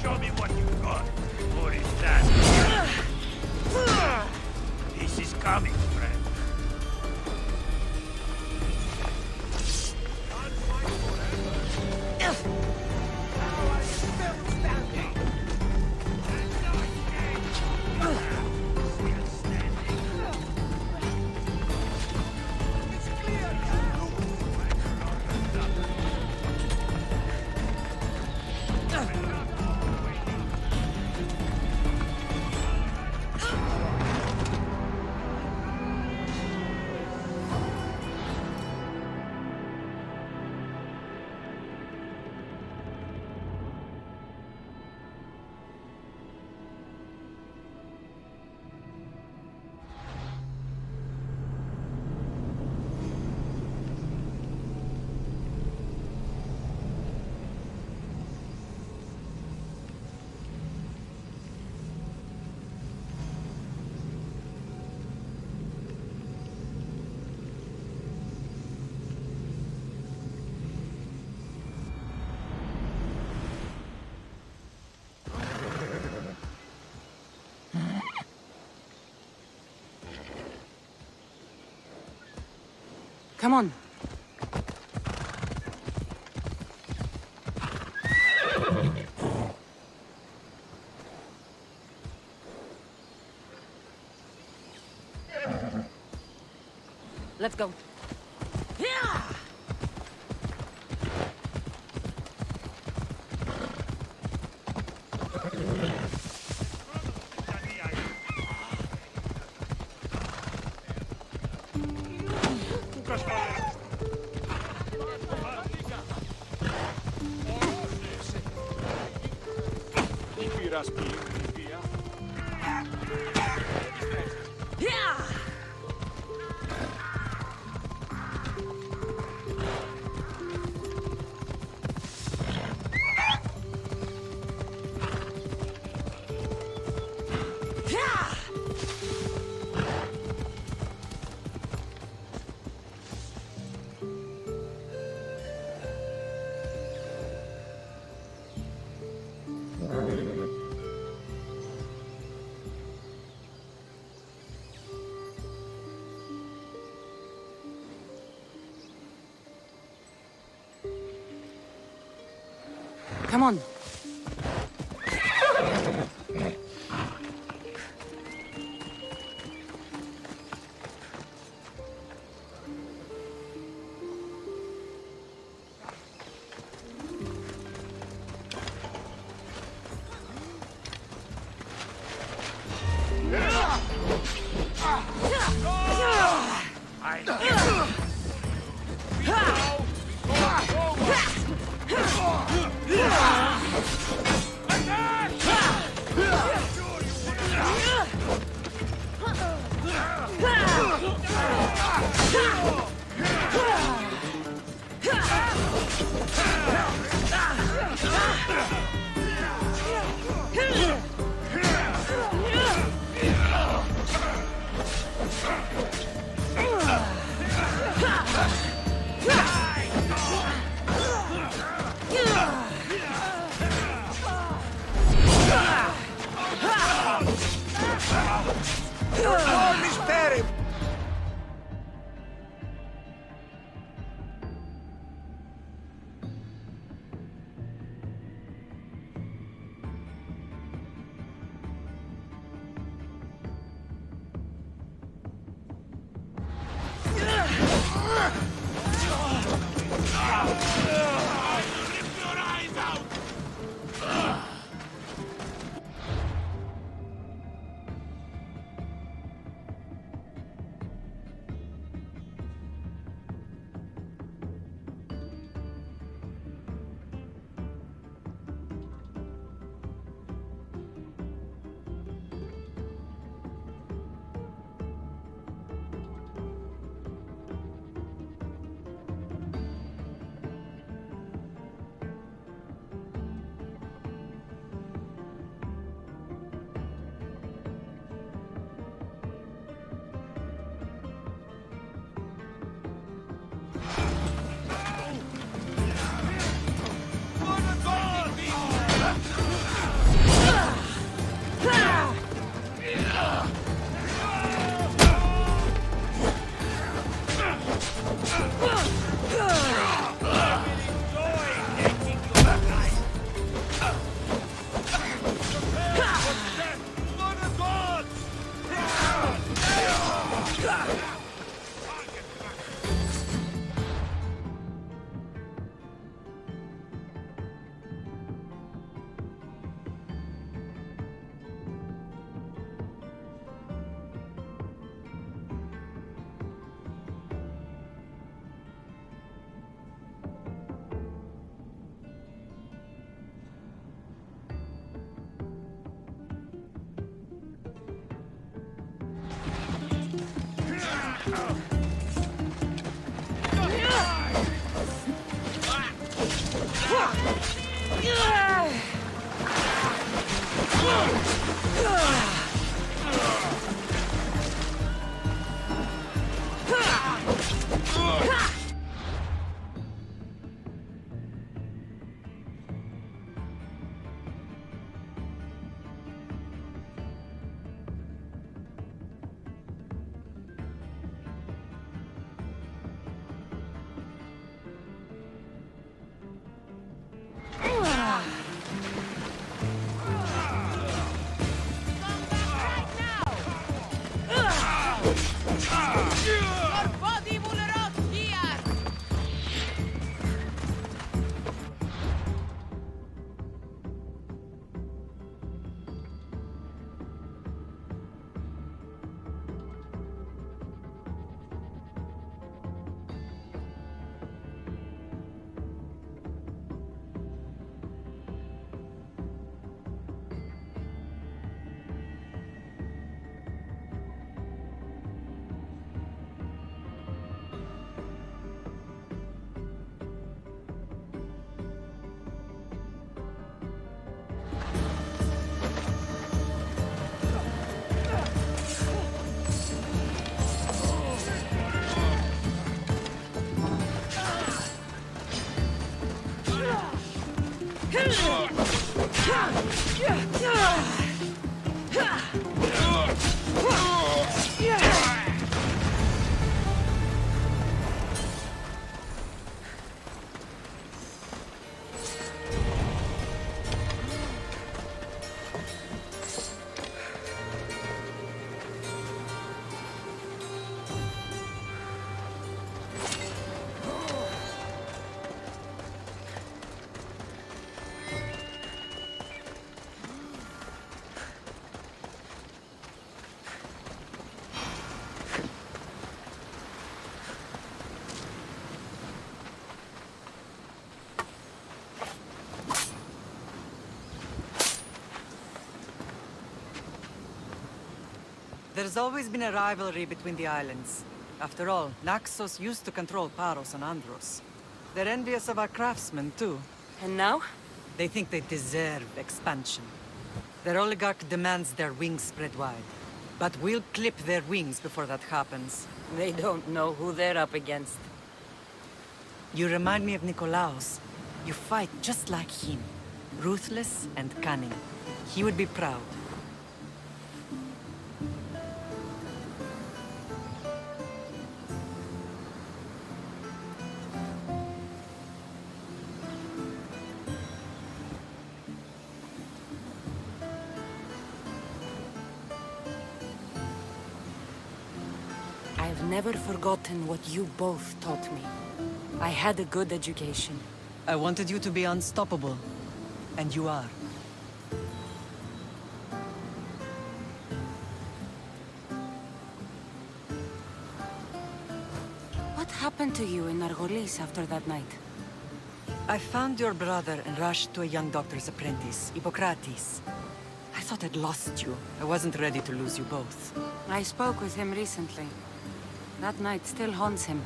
Show me what you got. Or is that? This is coming, friend. Come on. Let's go. Come on. There's always been a rivalry between the islands. After all, Naxos used to control Paros and Andros. They're envious of our craftsmen, too. And now? They think they deserve expansion. Their oligarch demands their wings spread wide. But we'll clip their wings before that happens. They don't know who they're up against. You remind me of Nikolaos. You fight just like him. Ruthless and cunning. He would be proud. I've never forgotten what you both taught me. I had a good education. I wanted you to be unstoppable. And you are. What happened to you in Argolis after that night? I found your brother and rushed to a young doctor's apprentice, Hippocrates. I thought I'd lost you. I wasn't ready to lose you both. I spoke with him recently. That night still haunts him.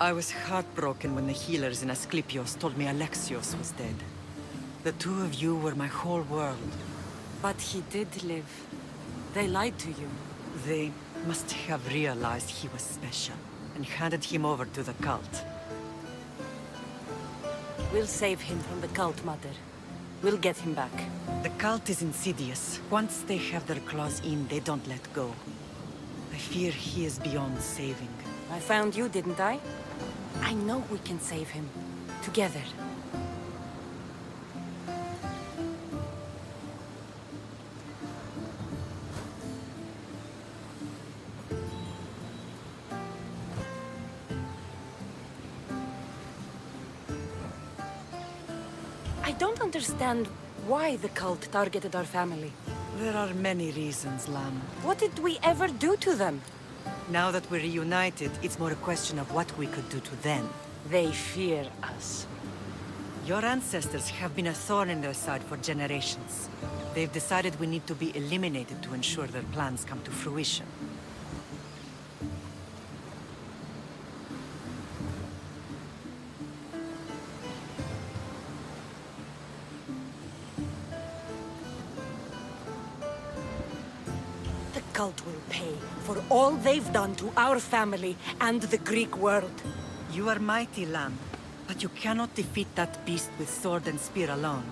I was heartbroken when the healers in Asclepios told me Alexios was dead. The two of you were my whole world. But he did live. They lied to you. They must have realized he was special. and handed him over to the cult. We'll save him from the cult, Mother. We'll get him back. The cult is insidious. Once they have their claws in, they don't let go. I fear he is beyond saving. I found you, didn't I? I know we can save him. Together. I don't understand why the cult targeted our family. There are many reasons, Lamb. What did we ever do to them? Now that we're reunited, it's more a question of what we could do to them. They fear us. Your ancestors have been a thorn in their side for generations. They've decided we need to be eliminated to ensure their plans come to fruition. The cult will pay for all they've done to our family and the Greek world. You are mighty, Lamb, but you cannot defeat that beast with sword and spear alone.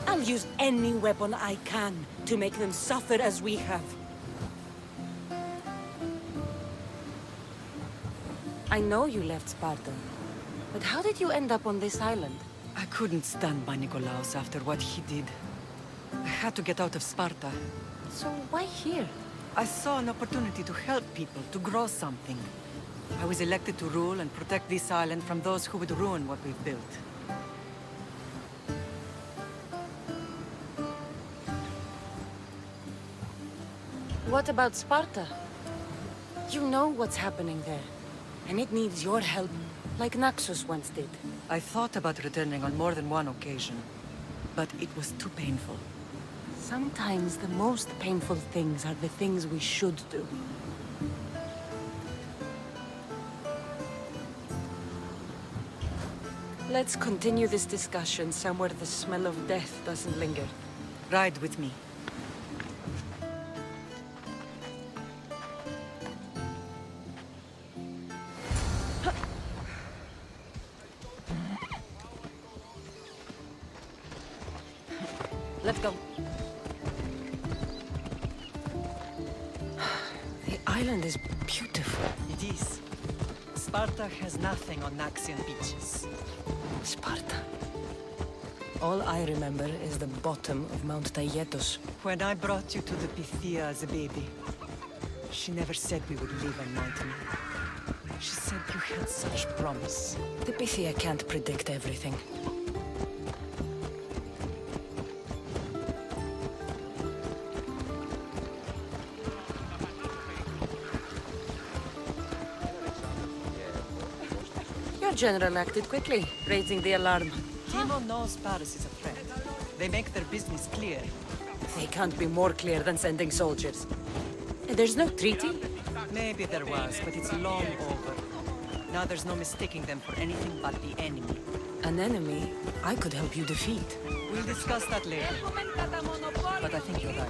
I'll use any weapon I can to make them suffer as we have. I know you left Sparta, but how did you end up on this island? I couldn't stand by Nikolaos after what he did. I had to get out of Sparta. So why here? I saw an opportunity to help people, to grow something. I was elected to rule and protect this island from those who would ruin what we've built. What about Sparta? You know what's happening there, and it needs your help, like Naxos once did. I thought about returning on more than one occasion, but it was too painful. Sometimes the most painful things are the things we should do. Let's continue this discussion somewhere the smell of death doesn't linger. Ride with me. Let's go. The island is beautiful. It is. Sparta has nothing on Naxian beaches. Sparta. All I remember is the bottom of Mount Taygetos. When I brought you to the Pythia as a baby, she never said we would live a nightmare. She said you had such promise. The Pythia can't predict everything. Your general acted quickly, raising the alarm. Timo knows Paris is a threat. They make their business clear. They can't be more clear than sending soldiers. There's no treaty? Maybe there was, but it's long over. Now there's no mistaking them for anything but the enemy. An enemy I could help you defeat. We'll discuss that later. But I think you're right.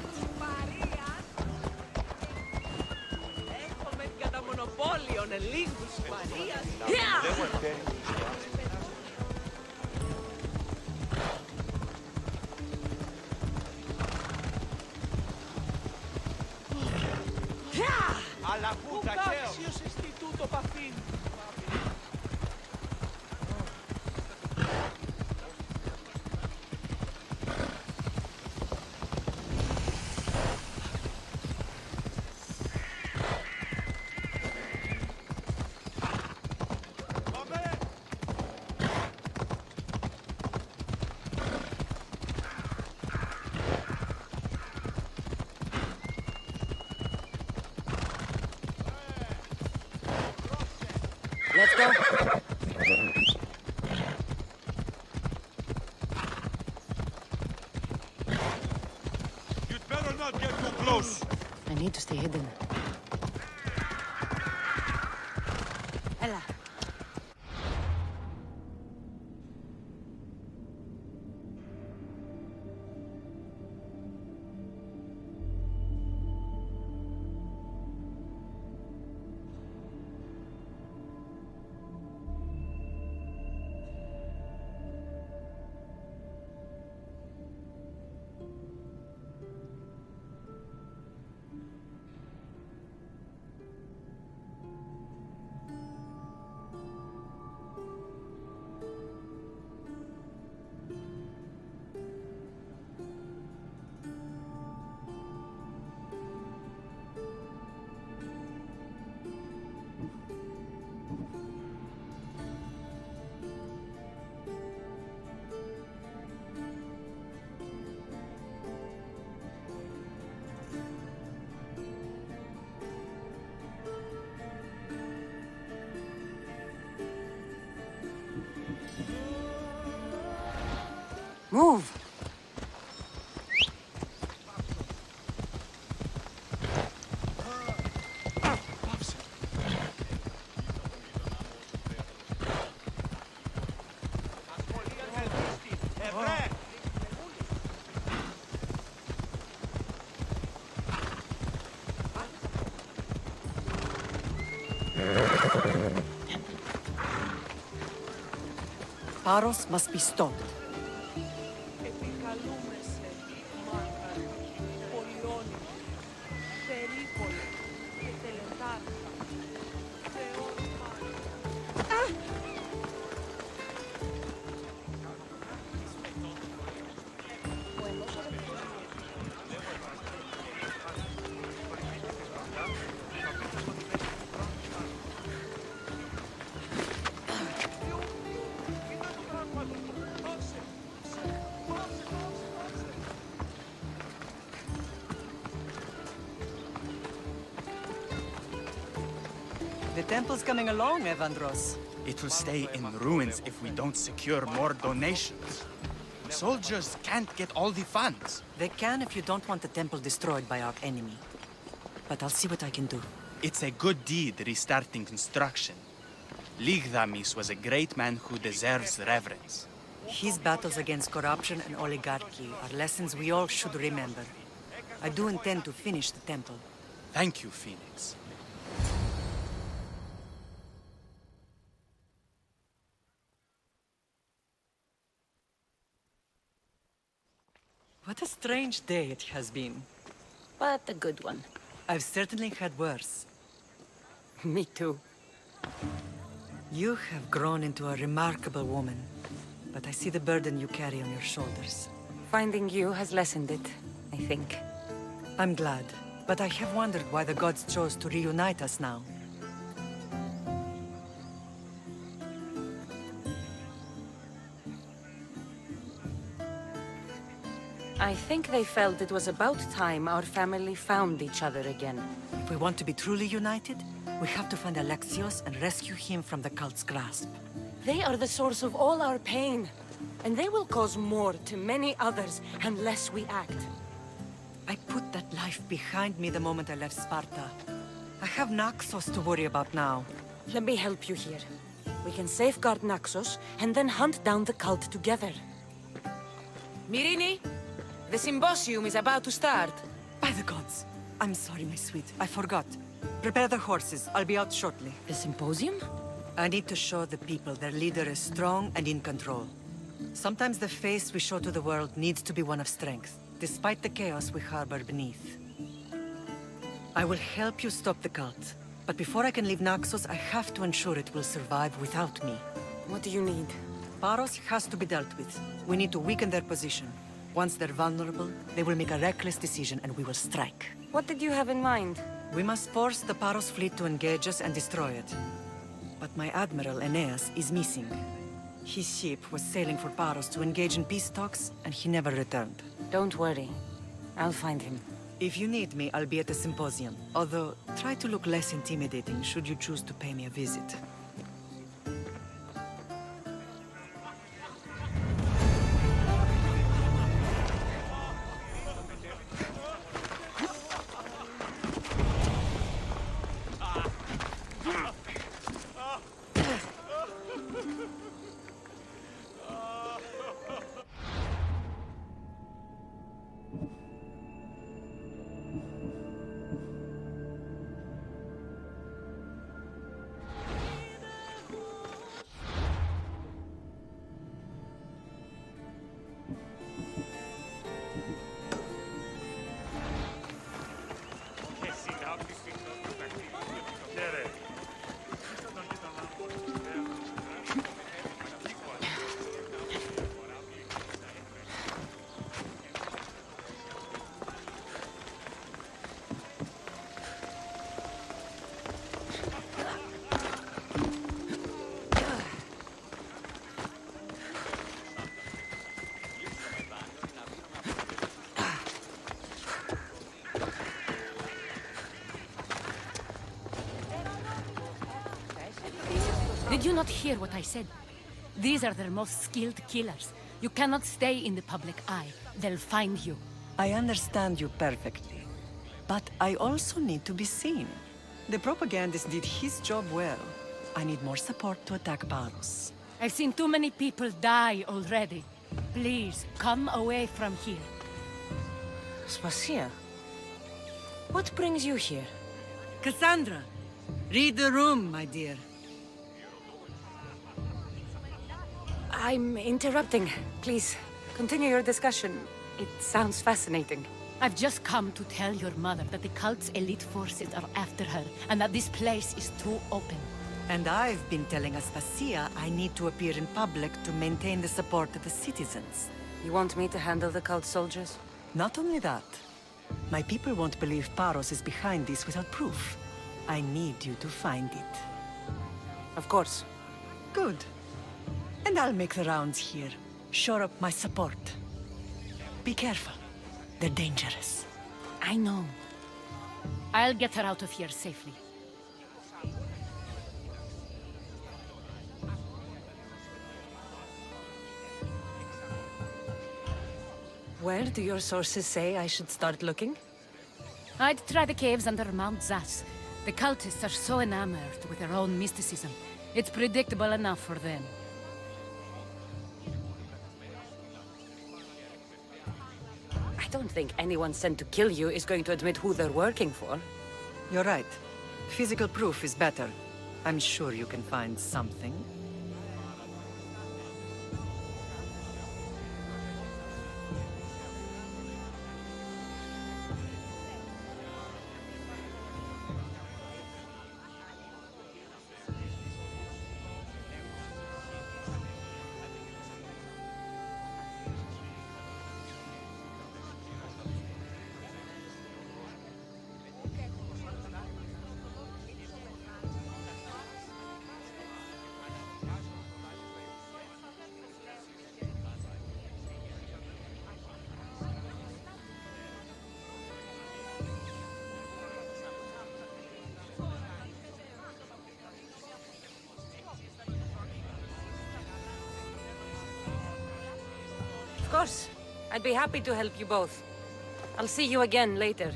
Alla puta Caxios Instituto Pafin. Let's go. You'd better not get too close. I need to stay hidden. Ella. Move! Paros must be stopped. The temple's coming along, Evandros. It will stay in ruins if we don't secure more donations. Soldiers can't get all the funds. They can if you don't want the temple destroyed by our enemy. But I'll see what I can do. It's a good deed restarting construction. Ligdamis was a great man who deserves reverence. His battles against corruption and oligarchy are lessons we all should remember. I do intend to finish the temple. Thank you, Phoenix. What a strange day it has been. But a good one. I've certainly had worse. Me too. You have grown into a remarkable woman, but I see the burden you carry on your shoulders. Finding you has lessened it, I think. I'm glad, but I have wondered why the gods chose to reunite us now. I think they felt it was about time our family found each other again. If we want to be truly united, we have to find Alexios and rescue him from the cult's grasp. They are the source of all our pain, and they will cause more to many others unless we act. I put that life behind me the moment I left Sparta. I have Naxos to worry about now. Let me help you here. We can safeguard Naxos and then hunt down the cult together. Myrrine, the symposium is about to start. By the gods! I'm sorry, my sweet. I forgot. Prepare the horses. I'll be out shortly. The symposium? I need to show the people their leader is strong and in control. Sometimes the face we show to the world needs to be one of strength, despite the chaos we harbor beneath. I will help you stop the cult, but before I can leave Naxos, I have to ensure it will survive without me. What do you need? Paros has to be dealt with. We need to weaken their position. Once they're vulnerable, they will make a reckless decision and we will strike. What did you have in mind? We must force the Paros fleet to engage us and destroy it. But my admiral, Aeneas, is missing. His ship was sailing for Paros to engage in peace talks, and he never returned. Don't worry. I'll find him. If you need me, I'll be at the symposium. Although, try to look less intimidating should you choose to pay me a visit. Did you not hear what I said? These are their most skilled killers. You cannot stay in the public eye. They'll find you. I understand you perfectly. But I also need to be seen. The propagandist did his job well. I need more support to attack Paros. I've seen too many people die already. Please, come away from here. Spasia, what brings you here? Cassandra, read the room, my dear. I'm interrupting. Please, continue your discussion. It sounds fascinating. I've just come to tell your mother that the cult's elite forces are after her, and that this place is too open. And I've been telling Aspasia I need to appear in public to maintain the support of the citizens. You want me to handle the cult soldiers? Not only that, my people won't believe Paros is behind this without proof. I need you to find it. Of course. Good. And I'll make the rounds here. Shore up my support. Be careful. They're dangerous. I know. I'll get her out of here safely. Where do your sources say I should start looking? I'd try the caves under Mount Zas. The cultists are so enamored with their own mysticism. It's predictable enough for them. I don't think anyone sent to kill you is going to admit who they're working for. You're right. Physical proof is better. I'm sure you can find something. Of course. I'd be happy to help you both. I'll see you again later.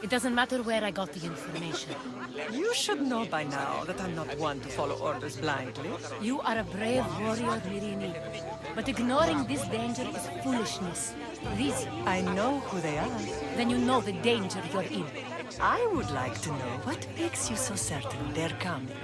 It doesn't matter where I got the information. You should know by now that I'm not one to follow orders blindly. You are a brave warrior, Mirini. But ignoring this danger is foolishness. These... I know who they are. Then you know the danger you're in. I would like to know what makes you so certain they're coming.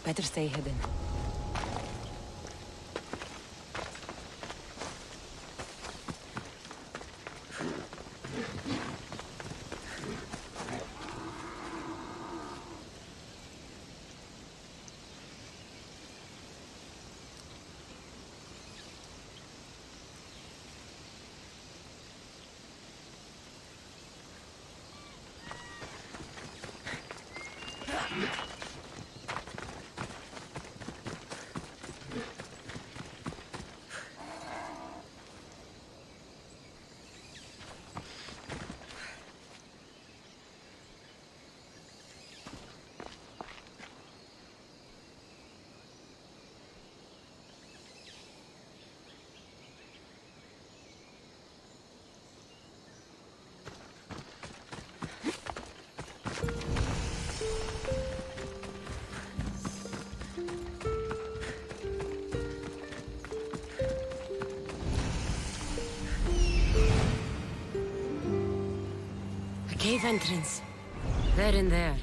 Better stay hidden. cave entrance. They're in there.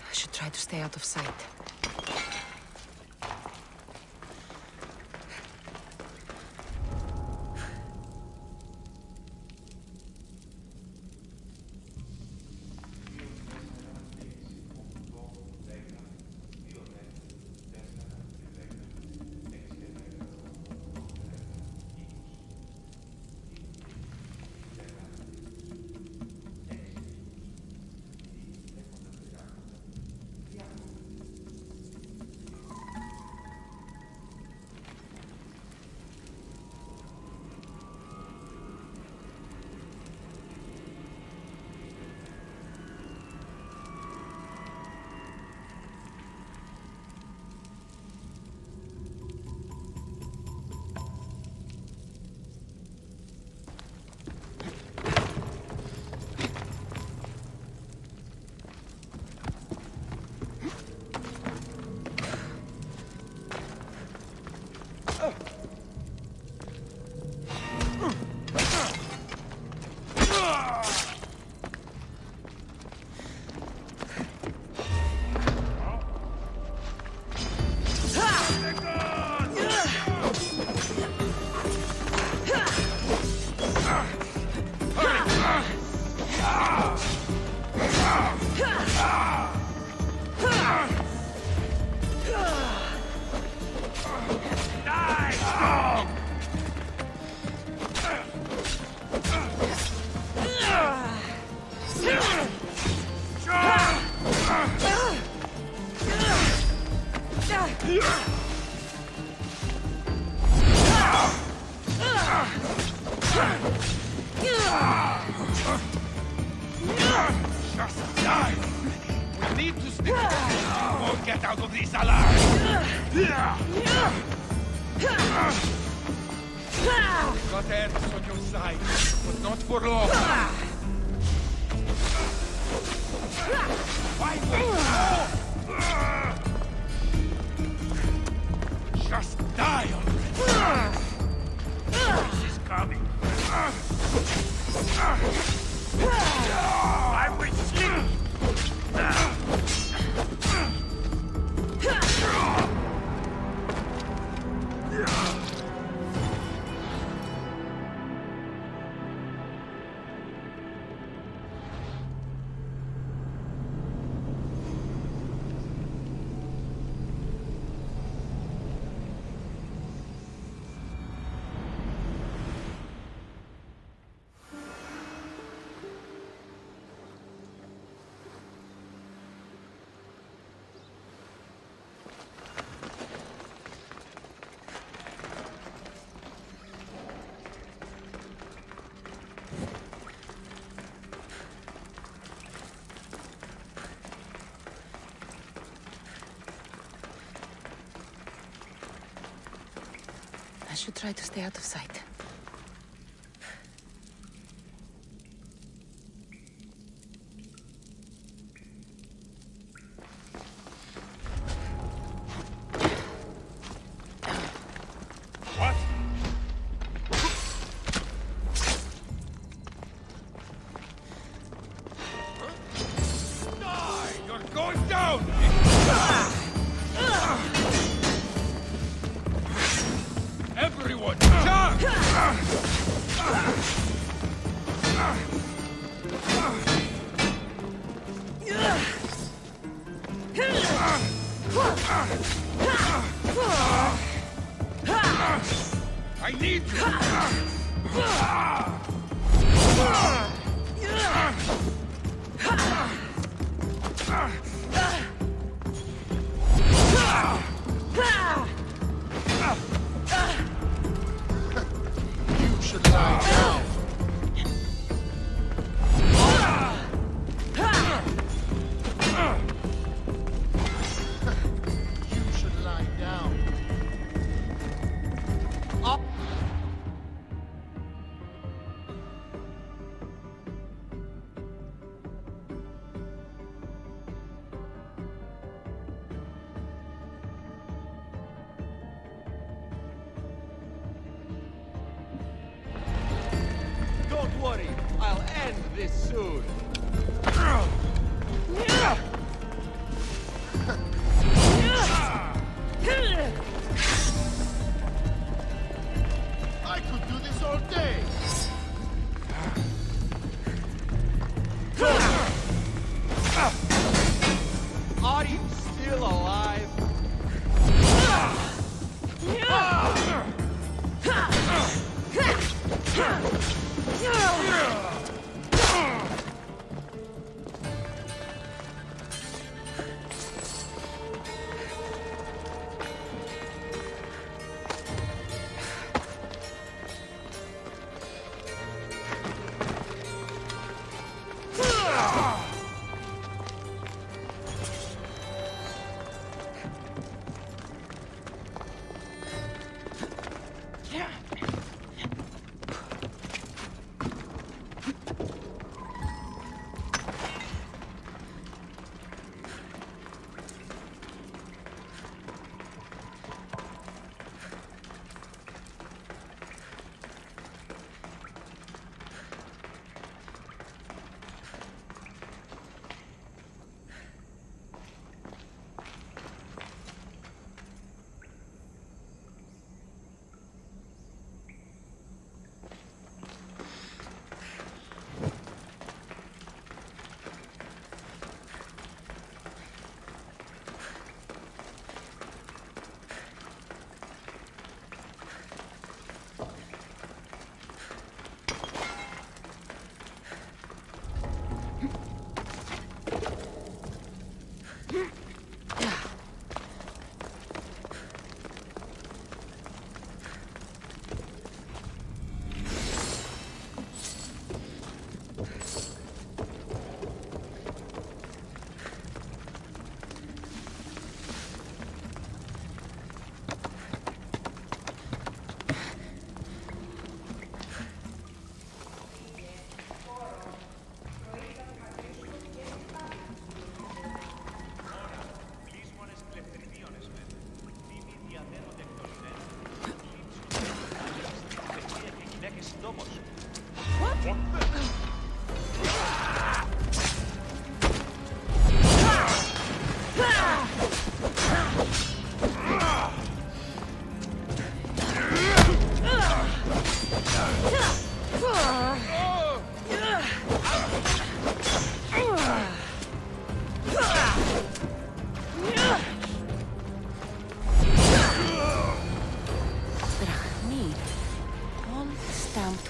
I should try to stay out of sight. Just die! We need to stick together. We won't get out of this alive! You've got Ernst on your side, but not for long. Why wait? Just die already! She's coming. I will sleep! should try to stay out of sight. I need you! You should lie down! You should lie down. Don't worry, I'll end this soon. I could do this all day. Are you still alive?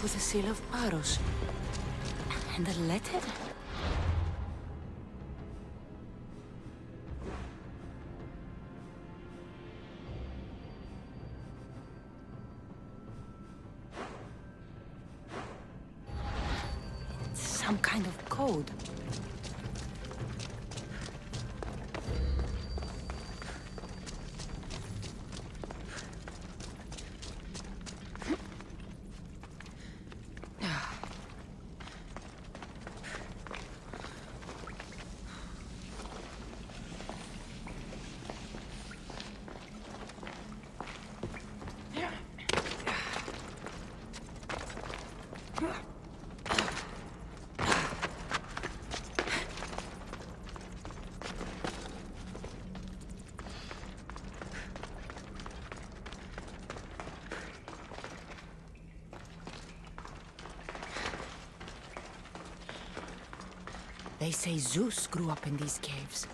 With a seal of Paros. And a letter? It's some kind of code. They say Zeus grew up in these caves.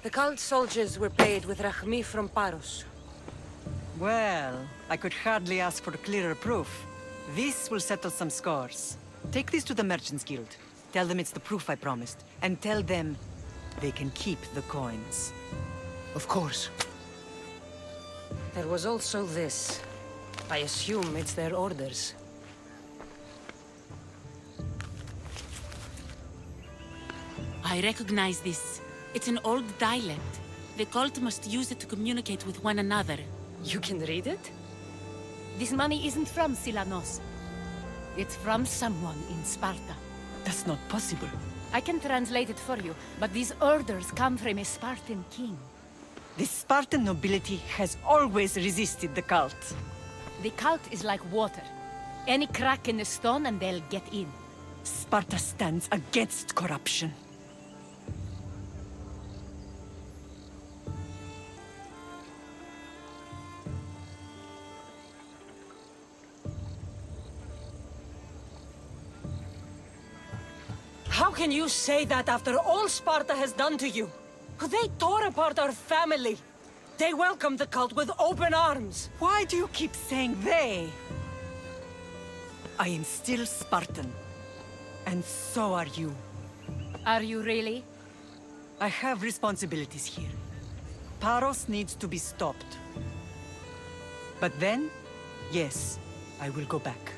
The cult soldiers were paid with Rachmi from Paros. Well, I could hardly ask for clearer proof. This will settle some scores. Take this to the Merchants Guild. Tell them it's the proof I promised. And tell them they can keep the coins. Of course. There was also this. I assume it's their orders. I recognize this. It's an old dialect. The cult must use it to communicate with one another. You can read it? This money isn't from Silanos. It's from someone in Sparta. That's not possible. I can translate it for you, but these orders come from a Spartan king. The Spartan nobility has always resisted the cult. The cult is like water. Any crack in the stone and they'll get in. Sparta stands against corruption. How can you say that after all Sparta has done to you? They tore apart our family. They welcomed the cult with open arms. Why do you keep saying they? I am still Spartan. And so are you. Are you really? I have responsibilities here. Paros needs to be stopped. But then, yes, I will go back.